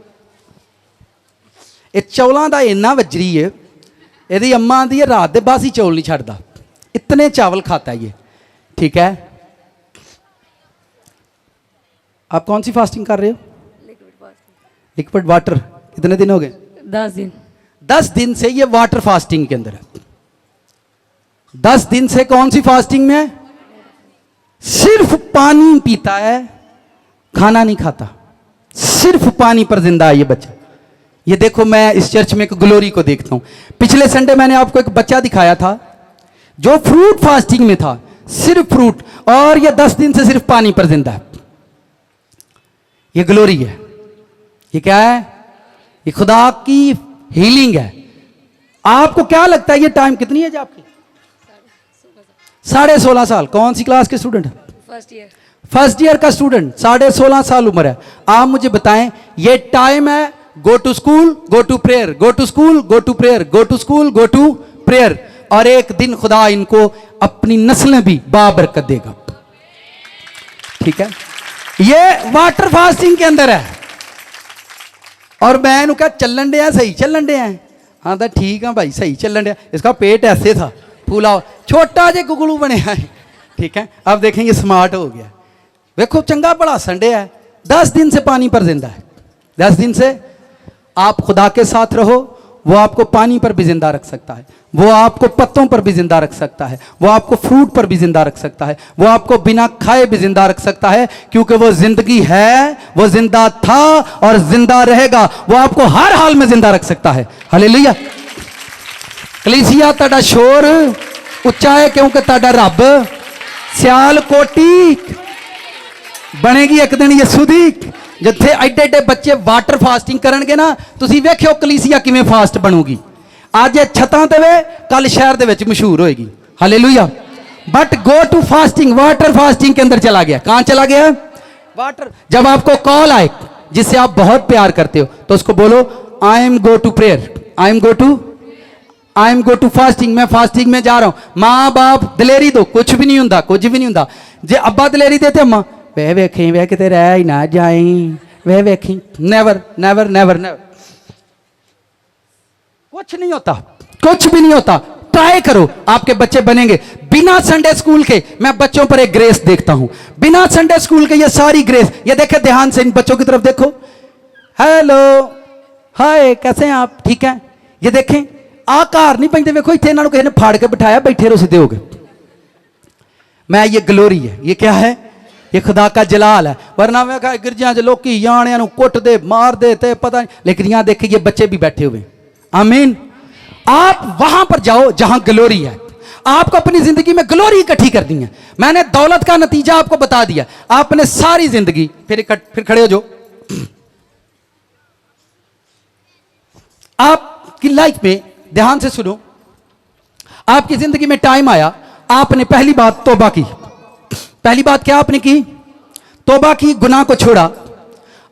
ये चौलों का इन्ना वजरी है, यदि अम्मा आती है रात के बासी चौल नहीं छड़ता, इतने चावल खाता है ये, ठीक है। आप कौन सी फास्टिंग कर रहे हो? Liquid water. कितने दिन हो गए? 10 दिन। 10 दिन से ये वाटर फास्टिंग के अंदर है। 10 दिन से कौन सी फास्टिंग में है? सिर्फ पानी पीता है, खाना नहीं खाता, सिर्फ पानी पर जिंदा है ये बच्चा। ये देखो, मैं इस चर्च में एक ग्लोरी को देखता हूं। पिछले संडे मैंने आपको एक बच्चा दिखाया था जो फ्रूट फास्टिंग में था, सिर्फ फ्रूट, और ये 10 दिन से सिर्फ पानी पर जिंदा है। ये ग्लोरी है। ये क्या है? ये खुदा की हीलिंग है। आपको क्या लगता है ये टाइम कितनी है जी आपकी? 16.5 साल। कौन सी क्लास के स्टूडेंट है? फर्स्ट ईयर का स्टूडेंट, 16.5 साल उम्र है। आप मुझे बताएं, ये टाइम है go to school, go to prayer, go to school, go to prayer, go to school, go to prayer. और एक दिन खुदा इनको अपनी नस्लें भी बाबरकत देगा, ठीक है। ये वाटर फास्टिंग के अंदर है। और मैं इन्हों कहा चलन डे सही चलन डे हैं। हाँ तो ठीक है भाई, सही चलन डे। इसका पेट ऐसे था, फूला छोटा जे गुगलू बने है, ठीक है। अब देखेंगे स्मार्ट हो गया। देखो चंगा बड़ा संडे है, 10 दिन से पानी पर जिंदा है। 10 दिन से आप खुदा के साथ रहो, वो आपको पानी पर भी जिंदा रख सकता है, वो आपको पत्तों पर भी जिंदा रख सकता है, वो आपको फ्रूट पर भी जिंदा रख सकता है, वो आपको बिना खाए भी जिंदा रख सकता है, क्योंकि वो जिंदगी है, वो जिंदा था और जिंदा रहेगा। वो आपको हर हाल में जिंदा रख सकता है। हालेलुया। कलीसिया ताड़ा शोर उच्चा है क्योंकि ताड़ा रब सियाल कोटी बनेगी एक दिन यसू दी, जिथे एडे एडे बच्चे वाटर फास्टिंग करनगे ना, तुसी वेखियो कलीसिया किवें फास्ट बनूगी। आज ये छतां ते वे, कल शहर दे विच मशहूर होएगी। Hallelujah. But go to fasting, water fasting के अंदर चला गया। कहां चला गया? वाटर। जब आपको कॉल आए जिससे आप बहुत प्यार करते हो, तो उसको बोलो I am go to prayer, I am go to fasting. मैं फास्टिंग में जा रहा हूं। माँ बाप दलेरी दो, कुछ भी नहीं हुंदा, कुछ भी नहीं हुंदा। जे अब्बा दलेरी देते, अम्मा वे वेखी वे किते रह ही ना जाए, वे वेखी। Never never never never. कुछ नहीं होता, कुछ भी नहीं होता। ट्राई करो, आपके बच्चे बनेंगे। बिना संडे स्कूल के मैं बच्चों पर एक ग्रेस देखता हूं, बिना संडे स्कूल के ये सारी ग्रेस। ये देखे ध्यान से इन बच्चों की तरफ देखो, हेलो हाय कैसे हैं आप, ठीक है। ये देखें आकार नहीं पहनते, देखो इतने इन्होंने किसी ने फाड़ के बिठाया, बैठे रहो सीधे हो गए। मैं ये ग्लोरी है, ये क्या है, ये खुदा का जलाल है। वरना मैं कहा गिरजियां च लोग याणियां कुट दे मार दे ते पता नहीं, लेकिन यहां देखे ये बच्चे भी बैठे हुए। आमीन। आप वहां पर जाओ जहां ग्लोरी है। आपको अपनी जिंदगी में ग्लोरी इकट्ठी करनी है। मैंने दौलत का नतीजा आपको बता दिया। आपने सारी जिंदगी फिर खड़े हो जाओ। आपकी लाइफ में ध्यान से सुनो, आपकी जिंदगी में टाइम आया, आपने पहली बात तौबा की। पहली बात क्या आपने की, तौबा की, गुनाह को छोड़ा।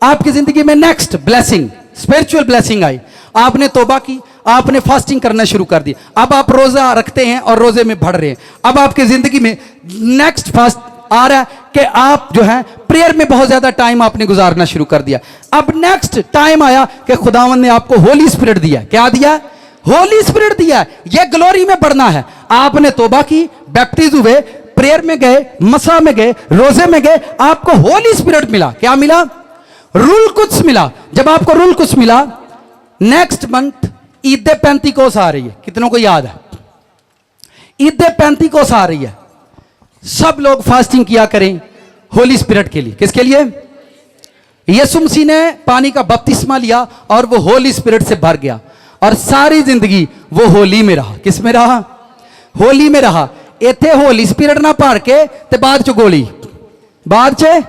आपकी जिंदगी में next blessing, spiritual blessing I. आपने तौबा की, आपने फास्टिंग करना शुरू कर दी। अब आप रोजा रखते हैं और रोजे में बढ़ रहे हैं। अब आपकी जिंदगी में नेक्स्ट फास्ट आ रहा है कि आप जो है प्रेयर में बहुत ज्यादा टाइम आपने गुजारना शुरू कर दिया। अब नेक्स्ट टाइम आया कि खुदावंद ने आपको होली स्पिरिट दिया। क्या दिया, होली स्पिरिट दिया। यह ग्लोरी में बढ़ना है। आपने तौबा की, बैप्टिज हुए, प्रेयर में गए, मसा में गए, रोजे में गए, आपको होली स्पिरिट मिला। क्या मिला, रूल कुछ मिला। जब आपको रूल कुछ मिला, नेक्स्ट मंथ ईद पैंतीकोस आ रही है। कितनों को याद है, ईद पैंतीकोस आ रही है। सब लोग फास्टिंग किया करें होली स्पिरिट के लिए। किसके लिए, यीशु मसीह ने पानी का बपतिस्मा लिया और वो होली स्पिरिट से भर गया और सारी जिंदगी वो होली में रहा। किस में रहा, होली में रहा। इथे होली स्पिरिट ना भर के ते बाद च गोली, बाद च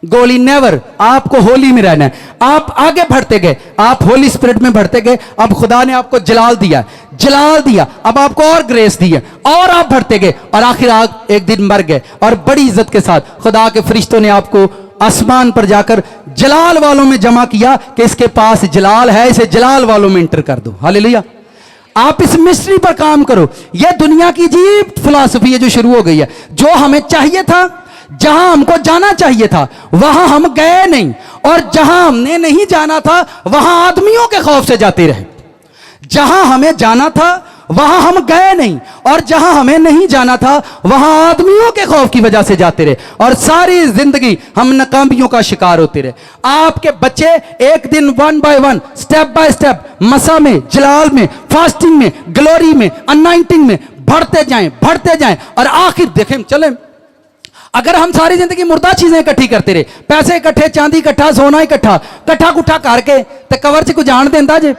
गोली नेवर। आपको होली में रहना है। आप आगे बढ़ते गए, आप होली स्पिरिट में बढ़ते गए। अब खुदा ने आपको जलाल दिया, जलाल दिया। अब आपको और ग्रेस दी है और आप बढ़ते गए और आखिर आप एक दिन मर गए और बड़ी इज्जत के साथ खुदा के फरिश्तों ने आपको आसमान पर जाकर जलाल वालों में जमा किया कि इसके पास जलाल है, इसे जलाल वालों में इंटर कर दो। हालेलुया। आप इस मिस्ट्री पर काम करो। यह दुनिया की अजीब फिलॉसफी है जो शुरू हो गई है। जो हमें चाहिए था, जहां हमको जाना चाहिए था, वहां हम गए नहीं, और जहां हमने नहीं जाना था वहां आदमियों के खौफ से जाते रहे। जहां हमें जाना था वहां हम गए नहीं, और जहां हमें नहीं जाना था वहां आदमियों के खौफ की वजह से जाते रहे, और सारी जिंदगी हम नाकामियों का शिकार होते रहे। आपके बच्चे एक दिन one by one, step by step, मसा में, जलाल में, फास्टिंग में, ग्लोरी में, अनाइंटिंग में बढ़ते जाएं और आखिर देखें चले। अगर हम सारी जिंदगी मुर्दा चीजें इकट्ठी करते रहे, पैसे इकट्ठे, चांदी इकट्ठा, सोना इकट्ठा, कट्ठा कुट्ठा करके ते कवर च कोई जान देंदा जे।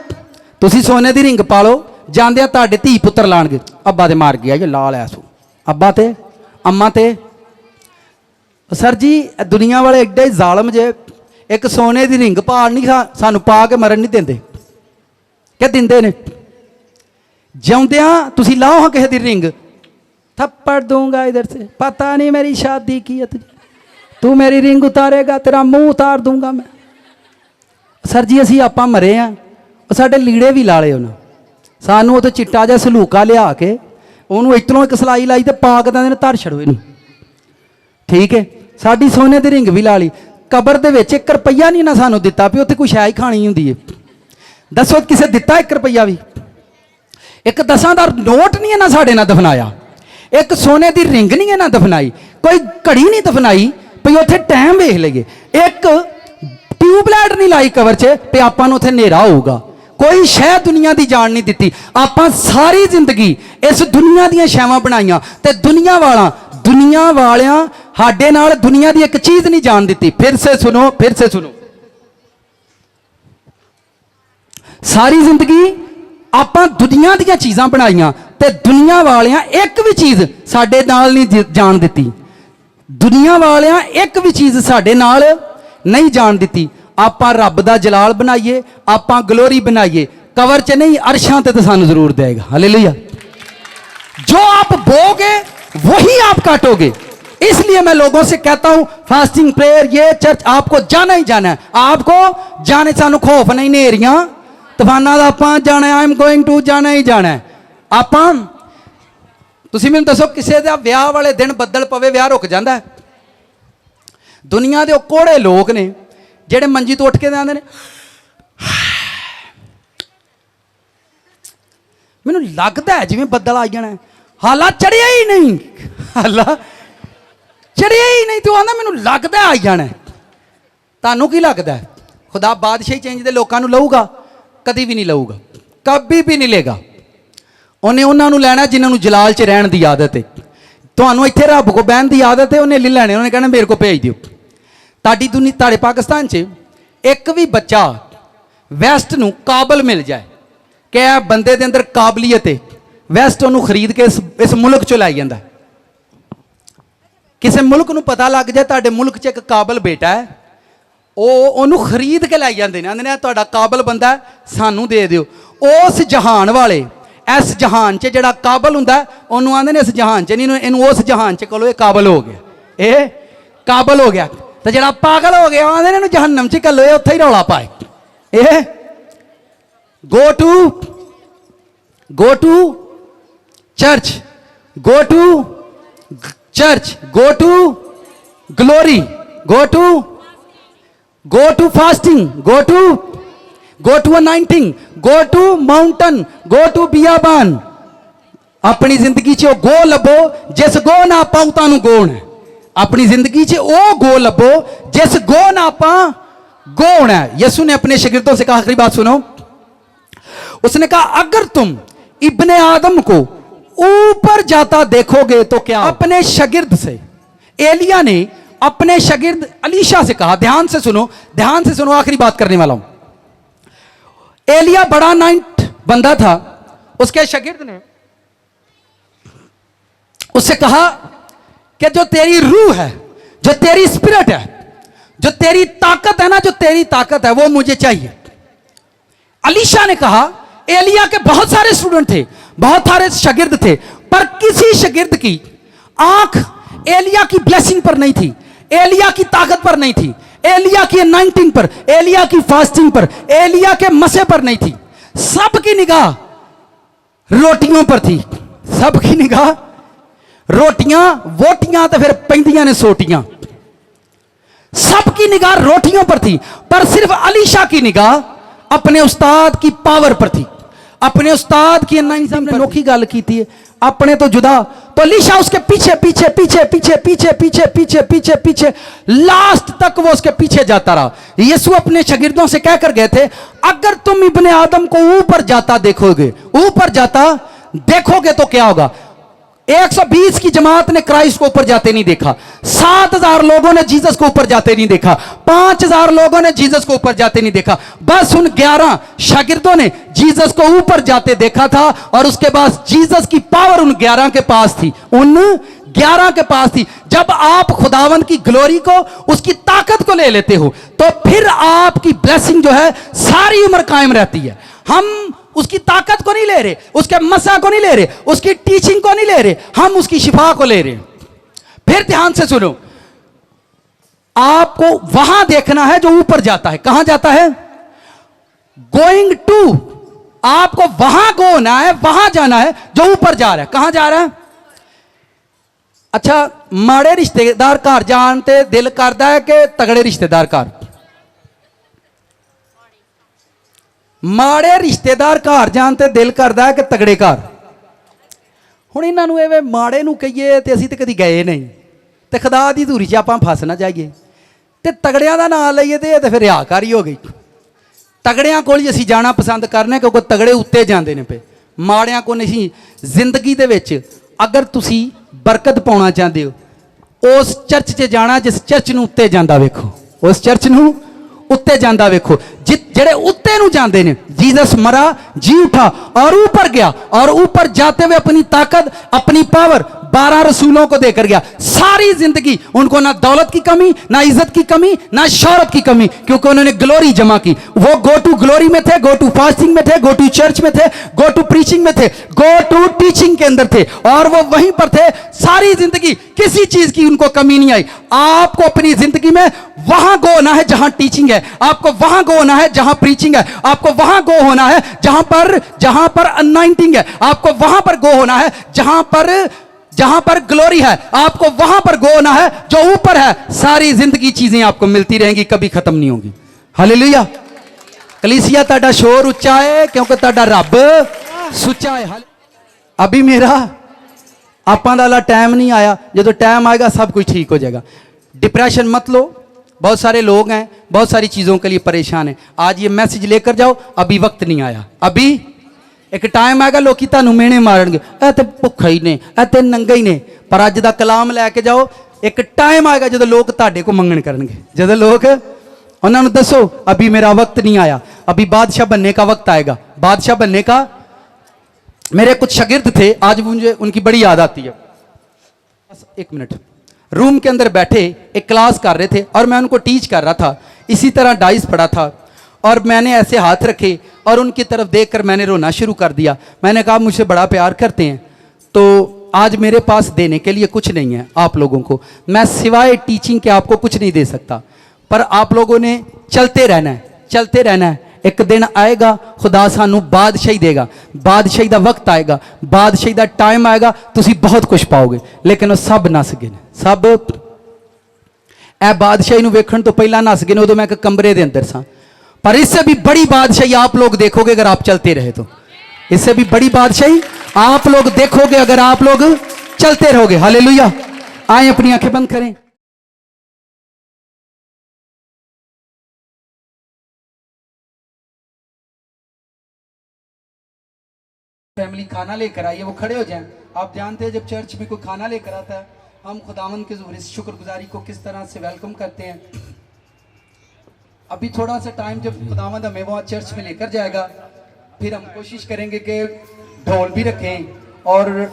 तुसी सोने दी रिंग पा लो, ਜਾਂਦੇ ਤੁਹਾਡੇ ਧੀ ਪੁੱਤਰ ਲਾਣਗੇ, ਅੱਬਾ ਤੇ ਮਾਰ ਗਿਆ ਜੇ ਲਾਲ ਐਸੂ, ਅੱਬਾ ਤੇ ਅੰਮਾ ਤੇ। ਸਰ ਜੀ ਦੁਨੀਆ ਵਾਲੇ ਐਡੇ ਜ਼ਾਲਮ ਜੇ, ਇੱਕ ਸੋਨੇ ਦੀ ਰਿੰਗ ਪਾੜ ਨਹੀਂ ਸਾਨੂੰ ਪਾ ਕੇ ਮਰਨ ਨਹੀਂ ਦਿੰਦੇ। ਕਿ ਦਿੰਦੇ ਨੇ, ਜਿਉਂਦਿਆਂ ਤੁਸੀਂ ਲਾਓ ਹਾਂ ਕਿਸੇ ਦੀ ਰਿੰਗ, थप्पड़ दूंगा इधर से, पता नहीं मेरी शादी की है तुझे, तू मेरी रिंग उतारेगा तेरा मुंह उतार दूंगा मैं। सर जी ਅਸੀਂ ਆਪਾਂ ਮਰੇ ਆ, ਉਹ ਸਾਡੇ ਲੀੜੇ ਵੀ ਲਾ ਲਏ ਉਹਨਾਂ, ਸਾਨੂੰ ਉਹ ਤੋਂ ਚਿੱਟਾ ਜਿਹਾ ਸਲੂਕਾ ਲਿਆ ਕੇ ਉਹਨੂੰ ਇਤਨੋਂ ਇੱਕ ਸਲਾਈ ਲਾਈ ਤੇ ਪਾ ਕੇ ਦਿੰਦੇ ਨੇ, ਧਰ ਛੜੋ ਇਹਨੂੰ, ਠੀਕ ਹੈ। ਸਾਡੀ ਸੋਨੇ ਦੀ ਰਿੰਗ ਵੀ ਲਾ ਲਈ, ਕਬਰ ਦੇ ਵਿੱਚ 1 ਰੁਪਈਆ ਨਹੀਂ ਨਾ ਸਾਨੂੰ ਦਿੱਤਾ ਵੀ ਉੱਥੇ ਕੁਛ ਹੈ ਹੀ ਖਾਣੀ ਹੁੰਦੀ ਹੈ। ਦੱਸੋ ਕਿਸੇ ਦਿੱਤਾ 1 ਰੁਪਈਆ ਵੀ? ਇੱਕ 10 ਦਾ ਨੋਟ ਨਹੀਂ ਹੈ ਨਾ ਸਾਡੇ ਨਾਲ ਦਫਨਾਇਆ, ਇੱਕ ਸੋਨੇ ਦੀ ਰਿੰਗ ਨਹੀਂ ਹੈ ਨਾ ਦਫਨਾਈ, ਕੋਈ ਘੜੀ ਨਹੀਂ ਦਫਨਾਈ ਵੀ ਉੱਥੇ ਟਾਈਮ ਵੇਖ ਲਈਏ, ਇੱਕ ਟਿਊਬਲਾਈਟ ਨਹੀਂ ਲਾਈ ਕਬਰ 'ਚ ਵੀ ਆਪਾਂ ਨੂੰ ਉੱਥੇ ਹਨੇਰਾ ਹੋਊਗਾ, ਕੋਈ ਸ਼ੈ ਦੁਨੀਆ ਦੀ ਜਾਣ ਨਹੀਂ ਦਿੱਤੀ। ਆਪਾਂ ਸਾਰੀ ਜ਼ਿੰਦਗੀ ਇਸ ਦੁਨੀਆ ਦੀਆਂ ਸ਼ੈਵਾਂ ਬਣਾਈਆਂ ਤੇ ਦੁਨੀਆ ਵਾਲਿਆਂ ਸਾਡੇ ਨਾਲ ਦੁਨੀਆ ਦੀ ਇੱਕ ਚੀਜ਼ ਨਹੀਂ ਜਾਣ ਦਿੱਤੀ। ਫਿਰ ਸੇ ਸੁਣੋ, ਫਿਰ ਸੇ ਸੁਣੋ, ਸਾਰੀ ਜ਼ਿੰਦਗੀ ਆਪਾਂ ਦੁਨੀਆ ਦੀਆਂ ਚੀਜ਼ਾਂ ਬਣਾਈਆਂ ਤੇ ਦੁਨੀਆ ਵਾਲਿਆਂ ਇੱਕ ਵੀ ਚੀਜ਼ ਸਾਡੇ ਨਾਲ ਨਹੀਂ ਜਾਣ ਦਿੱਤੀ। ਦੁਨੀਆ ਵਾਲਿਆਂ ਇੱਕ ਵੀ ਚੀਜ਼ ਸਾਡੇ ਨਾਲ ਨਹੀਂ ਜਾਣ ਦਿੱਤੀ। ਆਪਾਂ ਰੱਬ ਦਾ ਜਲਾਲ ਬਣਾਈਏ, ਆਪਾਂ ਗਲੋਰੀ ਬਣਾਈਏ, कवर च नहीं अरशां ते तो सानू जरूर देगा। हालेलुया। जो आप बोगे वही आप काटोगे। इसलिए मैं लोगों से कहता हूं फास्टिंग, प्रेयर, ये चर्च आपको जाना ही जाना है। आपको जाने सानू खौफ नहीं, नेरियां तूफाना दा आपां जाना है, आई एम गोइंग टू जाना ही जाना है। आपां तुसीं मैनूं दसो किसी दा विआह वाले दिन बदल पवे विआह रुक जांदा है? दुनिया दे कोड़े लोग ने ਜਿਹੜੇ ਮੰਜੀ ਤੋਂ ਉੱਠ ਕੇ ਆਉਂਦੇ ਨੇ ਮੈਨੂੰ ਲੱਗਦਾ ਹੈ ਜਿਵੇਂ ਬੱਦਲ ਆ ਜਾਣਾ, ਹਾਲਾ ਚੜਿਆ ਹੀ ਨਹੀਂ, ਹਾਲਾ ਚੜਿਆ ਹੀ ਨਹੀਂ, ਤੂੰ ਆਂਦਾ ਮੈਨੂੰ ਲੱਗਦਾ ਆ ਜਾਣਾ। ਤੁਹਾਨੂੰ ਕੀ ਲੱਗਦਾ ਹੈ? ਖੁਦਾ ਬਾਦਸ਼ਾਹੀ ਚੇਂਜ ਦੇ ਲੋਕਾਂ ਨੂੰ ਲਊਗਾ? ਕਦੀ ਵੀ ਨਹੀਂ ਲਊਗਾ, ਕभी भी नहीं लेगा। ਉਹਨੇ ਉਹਨਾਂ ਨੂੰ ਲੈਣਾ ਜਿਨ੍ਹਾਂ ਨੂੰ ਜਲਾਲ 'ਚ ਰਹਿਣ ਦੀ ਆਦਤ ਹੈ। ਤੁਹਾਨੂੰ ਇੱਥੇ ਰੱਬ ਕੋ ਬਹਿਣ ਦੀ ਆਦਤ ਹੈ, ਉਹਨੇ ਲੈ ਲੈਣੇ, ਉਹਨੇ ਕਹਿਣਾ ਮੇਰੇ ਕੋ ਭੇਜ ਦਿਓ। ਤੁਹਾਡੀ ਦੁਨੀਆ, ਤੁਹਾਡੇ ਪਾਕਿਸਤਾਨ 'ਚ ਇੱਕ ਵੀ ਬੱਚਾ ਵੈਸਟ ਨੂੰ ਕਾਬਲ ਮਿਲ ਜਾਏ ਕਿ ਇਹ ਬੰਦੇ ਦੇ ਅੰਦਰ ਕਾਬਲੀਅਤ ਹੈ, ਵੈਸਟ ਉਹਨੂੰ ਖਰੀਦ ਕੇ ਇਸ ਮੁਲਕ 'ਚੋਂ ਲੈ ਜਾਂਦਾ। ਕਿਸੇ ਮੁਲਕ ਨੂੰ ਪਤਾ ਲੱਗ ਜਾਏ ਤੁਹਾਡੇ ਮੁਲਕ 'ਚ ਇੱਕ ਕਾਬਲ ਬੇਟਾ ਹੈ, ਉਹਨੂੰ ਖਰੀਦ ਕੇ ਲੈ ਜਾਂਦੇ ਨੇ, ਆਂਦੇ ਨੇ ਤੁਹਾਡਾ ਕਾਬਲ ਬੰਦਾ ਸਾਨੂੰ ਦੇ ਦਿਓ। ਉਸ ਜਹਾਨ ਵਾਲੇ ਇਸ ਜਹਾਨ 'ਚ ਜਿਹੜਾ ਕਾਬਲ ਹੁੰਦਾ ਉਹਨੂੰ ਆਂਦੇ ਨੇ ਇਸ ਜਹਾਨ 'ਚ ਨਹੀਂ, ਇਹਨੂੰ ਉਸ ਜਹਾਨ 'ਚ ਕੋਲੋਂ ਇਹ ਕਾਬਲ ਹੋ ਗਿਆ, ਇਹ ਕਾਬਲ ਹੋ ਗਿਆ। ਤੇ ਜਿਹੜਾ ਪਾਗਲ ਹੋ ਗਿਆ ਆਂਦੇ ਨੇ ਇਹਨੂੰ ਜਹੰਨਮ 'ਚ ਘੱਲੋ, ਇਹ ਉੱਥੇ ਹੀ ਰੌਲਾ ਪਾਏ। ਇਹ go to church, go to church, go to glory, go to fasting, go to anointing, go to mountain, go to biyaban। अपनी जिंदगी च गो लभो जिस गो ना पाऊं तानू गोण है। अपनी जिंदगी च ओ गो लभो जिस गो ना पा गोण है। यीशु ने अपने शागिर्दों से कहा, आखिरी बात सुनो, उसने कहा अगर तुम इब्ने आदम को ऊपर जाता देखोगे तो क्या। अपने शागिर्द से एलिया ने अपने शागिर्द अलीशा से कहा, ध्यान से सुनो, ध्यान से सुनो, आखिरी बात करने वाला हूं। एलिया बड़ा नाइट बंदा था, उसके शागिर्द ने उससे कहा कि जो तेरी रूह है, जो तेरी स्पिरिट है, जो तेरी ताकत है ना, जो तेरी ताकत है वो मुझे चाहिए। अलीशा ने कहा, एलिया के बहुत सारे स्टूडेंट थे, बहुत सारे शागिर्द थे, पर किसी शागिर्द की आंख एलिया की ब्लेसिंग पर नहीं थी, एलिया की ताकत पर नहीं थी, एलिया की अनाइंटिंग पर, एलिया की फास्टिंग पर, एलिया के मसे पर नहीं थी। सबकी निगाह रोटियों पर थी, सबकी निगाह रोटियां वोटियां तो फिर पैंदियां ने सोटियां। सबकी निगाह रोटियों पर थी, पर सिर्फ अलीशा की निगाह अपने उस्ताद की पावर पर थी, अपने उस्ताद की अनाइंटिंग पर। अनोखी गल की थी अपने तो जुदा, तो अलीशा उसके पीछे पीछे पीछे पीछे पीछे पीछे पीछे पीछे पीछे लास्ट तक वो उसके पीछे जाता रहा। यीशु अपने शागिर्दों से कहकर गए थे, अगर तुम इब्ने आदम को ऊपर जाता देखोगे, ऊपर जाता देखोगे तो क्या होगा। 120 की जमात ने क्राइस्ट को ऊपर जाते नहीं देखा, 7000 लोगों ने जीसस को ऊपर जाते नहीं देखा, 5000 लोगों ने जीसस को ऊपर जाते नहीं देखा, बस उन 11 शागिर्दों ने जीसस को ऊपर जाते देखा था। और उसके बाद जीसस की पावर उन 11 के पास थी, उन 11 के पास थी। जब आप खुदावंद की ग्लोरी को, उसकी ताकत को ले लेते हो तो फिर आपकी ब्लेसिंग जो है सारी उम्र कायम रहती है। हम उसकी ताकत को नहीं ले रहे, उसके मसा को नहीं ले रहे, उसकी टीचिंग को नहीं ले रहे, हम उसकी शिफा को ले रहे। फिर ध्यान से सुनो, आपको वहां देखना है जो ऊपर जाता है। कहां जाता है? गोइंग टू, आपको वहां गो होना है, वहां जाना है जो ऊपर जा रहा है। कहां जा रहा है? अच्छा, माड़े रिश्तेदार घर जानते दिल करता है कि तगड़े रिश्तेदार घर? माड़े रिश्तेदार घर जानते दिल करता है कि तगड़े घर। हुण इन्हां नूं एवें माड़े नूं कहीए ते असीं ते कदी गए नहीं, ते खुदा दी धूरी 'च आपां फस ना जाइए, ते तगड़ियां दा नाम लईए ते फिर रियाकारी हो गई। तगड़ियां कोल ही असीं जाना पसंद करने क्योंकि तगड़े उत्ते जांदे ने पे, माड़ियां कोल नहीं। जिंदगी दे विच अगर तुसीं बरकत पाउणा चाहते हो उस चर्च 'च जाना जिस चर्च नूं उत्ते जांदा वेखो, उस चर्च नूं उत्ते जांदा वेखो, जेड़े उत्ते नूं जांदे ने। जीसस मरा, जी उठा और ऊपर गया, और ऊपर जाते हुए अपनी ताकत, अपनी पावर 12 रसूलों को देकर गया। सारी जिंदगी उनको ना दौलत की कमी, ना इज्जत की कमी, ना शौहरत की कमी, क्योंकि उन्होंने ग्लोरी जमा की। वो गो टू ग्लोरी में थे, गो टू फास्टिंग में थे, गो टू चर्च में थे, गो टू प्रीचिंग में थे, गो टू टीचिंग के अंदर थे, और वो वहीं पर थे सारी जिंदगी। किसी चीज की उनको कमी नहीं आई। आपको अपनी जिंदगी में वहां गो होना है जहां टीचिंग है, आपको वहां गो होना है जहां प्रीचिंग है, आपको वहां गो होना है जहां पर अनाइंटिंग है, आपको वहां पर गो होना है जहां पर ग्लोरी है, आपको वहां पर गो होना है जो ऊपर है। सारी जिंदगी चीजें आपको मिलती रहेंगी, कभी खत्म नहीं होंगी। हालेलुया। कलीसिया ताड़ा शोर उच्चा है क्योंकि ताड़ा रब ਸੁੱਚਾ ਹੈ ਹਾਲੇ अभी मेरा ਆਪਾਂ ਦਾ टाइम नहीं आया, जो टाइम आएगा सब कुछ ठीक हो जाएगा। डिप्रेशन मत लो, बहुत सारे लोग हैं बहुत सारी चीज़ों के लिए परेशान हैं। आज ये मैसेज लेकर जाओ, अभी वक्त नहीं आया, अभी एक टाइम आएगा लोग ਤੁਹਾਨੂੰ मेहने मारनगे, ए तो भुखा ही ने, ए तो नंगा ही ने। पर अज का कलाम लैके जाओ, एक टाइम आएगा जो लोग ਤੁਹਾਡੇ को मंगन करनगे, जो लोग उन्होंने दसो अभी मेरा वक्त नहीं आया, अभी बादशाह बनने का वक्त आएगा। बादशाह बनने का, मेरे कुछ शागिर्द थे, आज मुझे उनकी बड़ी याद आती है। बस एक मिनट, रूम के अंदर बैठे एक क्लास कर रहे थे और मैं उनको टीच कर रहा था। इसी तरह डाइस पड़ा था और मैंने ऐसे हाथ रखे और उनकी तरफ देखकर मैंने रोना शुरू कर दिया। मैंने कहा मुझसे बड़ा प्यार करते हैं, तो आज मेरे पास देने के लिए कुछ नहीं है आप लोगों को, मैं सिवाय टीचिंग के आपको कुछ नहीं दे सकता। पर आप लोगों ने चलते रहना है, चलते रहना है। एक दिन आएगा खुदा सानू बादशाही देगा, बादशाही का वक्त आएगा, बादशाही का टाइम आएगा, तुसी बहुत कुछ पाओगे। लेकिन वो सब नस गए, सब ए बादशाही वेखण तो पहला नस गए, उदों मैं एक कमरे के अंदर सा। पर इससे भी बड़ी बादशाही आप लोग देखोगे अगर आप चलते रहे तो, इससे भी बड़ी बादशाही आप लोग देखोगे अगर आप लोग चलते रहोगे। हालेलुया। आए अपनी आंखें बंद करें। फैमिली खाना लेकर आई है, वो खड़े हो जाएं। आप जानते हैं जब चर्च में कोई खाना लेकर आता है, हम खुदावंद के ज़ुहूर शुक्रगुजारी को किस तरह से वेलकम करते हैं। अभी थोड़ा सा टाइम जब खुदावंद हमें वहाँ चर्च में लेकर जाएगा, फिर हम कोशिश करेंगे कि ढोल भी रखें और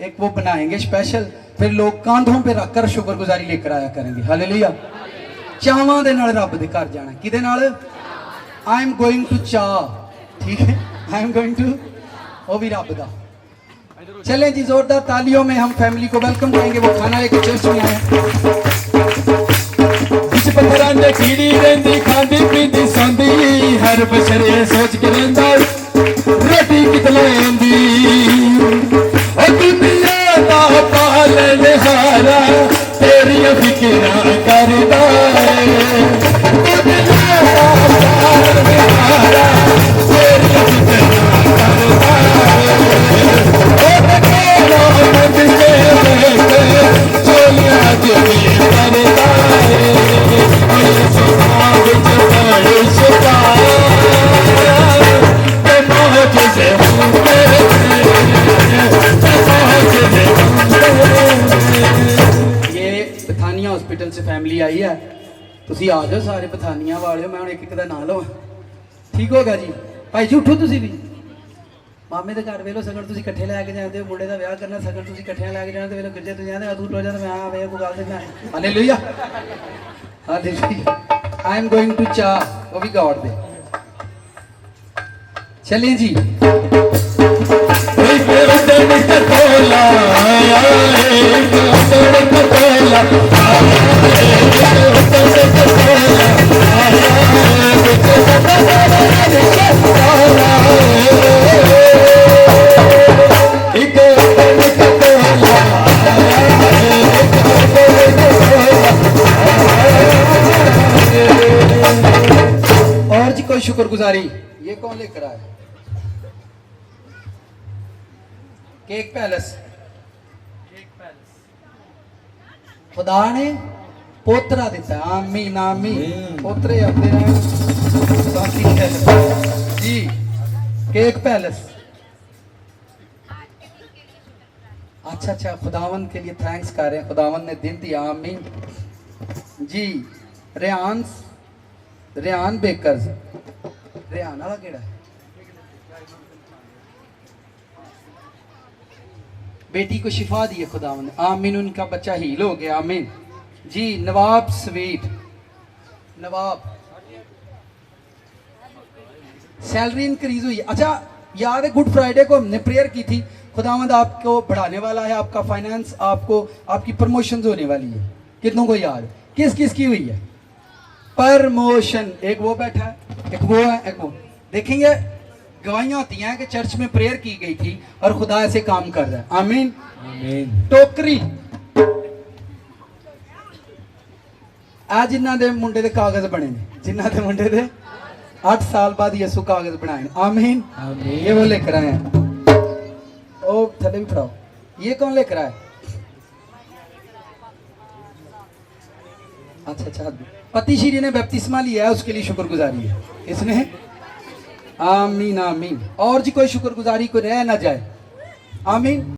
एक वो बनाएंगे स्पेशल, फिर लोग कांधों पे रखकर शुक्रगुजारी लेकर आया करेंगे। हालेलुया। चावां दे नाल रब दे घर जाना, किदे नाल? आई एम गोइंग टू चा, ठीक है, आई एम गोइंग टू, वो भी रब दा। चलें जी, जोरदार तालियों में हम फैमिली को वेलकम करेंगे। वो खाना लेके चर्च में आए। इस पत्थरां दे कीड़ी रहिंदी, खांदी पींदी सोंदी, हर बशर ये सोच के रहिंदा रोटी कितने आंदी। ओ दुनिया दा पालन हारा तेरियां फिक्रां करदा है, ओ दुनिया दा पालन हारा तेरियां फिक्रां करदा है। ओ तेरा मन से लेके चोलियां जिवे करदा है, ओ सुना विच बड़े शिकार ते पहुंच से ये पथानिया हॉस्पिटल से फैमिली आई है, तुसी आ जाओ सारे पथानिया वाले। मैं एक एक का नाम लवां, ठीक होगा जी? भाई जी उठो, तुसी भी मामे के घर वेलो सगन तुसी इकट्ठे लैके जाते हो, मुंडे का ब्याह करना सगन तुसी इकट्ठे लैके जाते वेलो गिरजे तुसी जाते तू टो जाते मैं आ वे कोई गल नहीं है। Hallelujah. Hallelujah. I am going to चा, वो भी गॉड दे। चलिए जी। एक वतन कतोला आया है, एक वतन कतोला आया है, एक वतन कतोला आया है, एक वतन कतोला आया है, एक वतन कतोला आया है, एक वतन कतोला। और जी कोई शुक्रगुजारी? ये कौन लेकर आया? Cake palace. खुदा ने पोतरा दिता। आमीन आमीन। पोतरे आते हैं जी। केक पैलेस, अच्छा अच्छा, खुदावन के लिए थैंक्स कर रहे हैं, खुदावन ने दिन दिया। आमीन जी। रेहान बेकर्स, रेहान वाला केड़ा है? बेटी को शिफा दी है खुदावंद, आमीन। उनका बच्चा हील हो गया, आमीन जी। नवाब स्वीट, नवाब सैलरी इंक्रीज हुई। अच्छा याद है गुड फ्राइडे को हमने प्रेयर की थी, खुदावंद आपको बढ़ाने वाला है, आपका फाइनेंस, आपको आपकी प्रमोशन होने वाली है। कितनों को याद? किस किस की हुई है प्रमोशन? एक वो बैठा है, एक वो है, एक वो। देखेंगे गवाहियां होती हैं कि चर्च में प्रेयर की गई थी और खुदा ऐसे काम कर रहा है। आमीन आमीन। टोकरी आज जिन्ना दे मुंडे दे कागज बने ने, जिन्ना दे मुंडे दे 8 साल बाद यसु कागज बनाए। आमीन आमीन। ये वो लेकर आए हैं। पहले भी पढ़ाओ। ये कौन लेकर आया? अच्छा, पति श्री ने बपतिस्मा लिया है, उसके लिए शुक्रगुजारी है इसने। आमीन आमीन। और जी कोई शुक्रगुजारी को रह ना जाए। आमीन।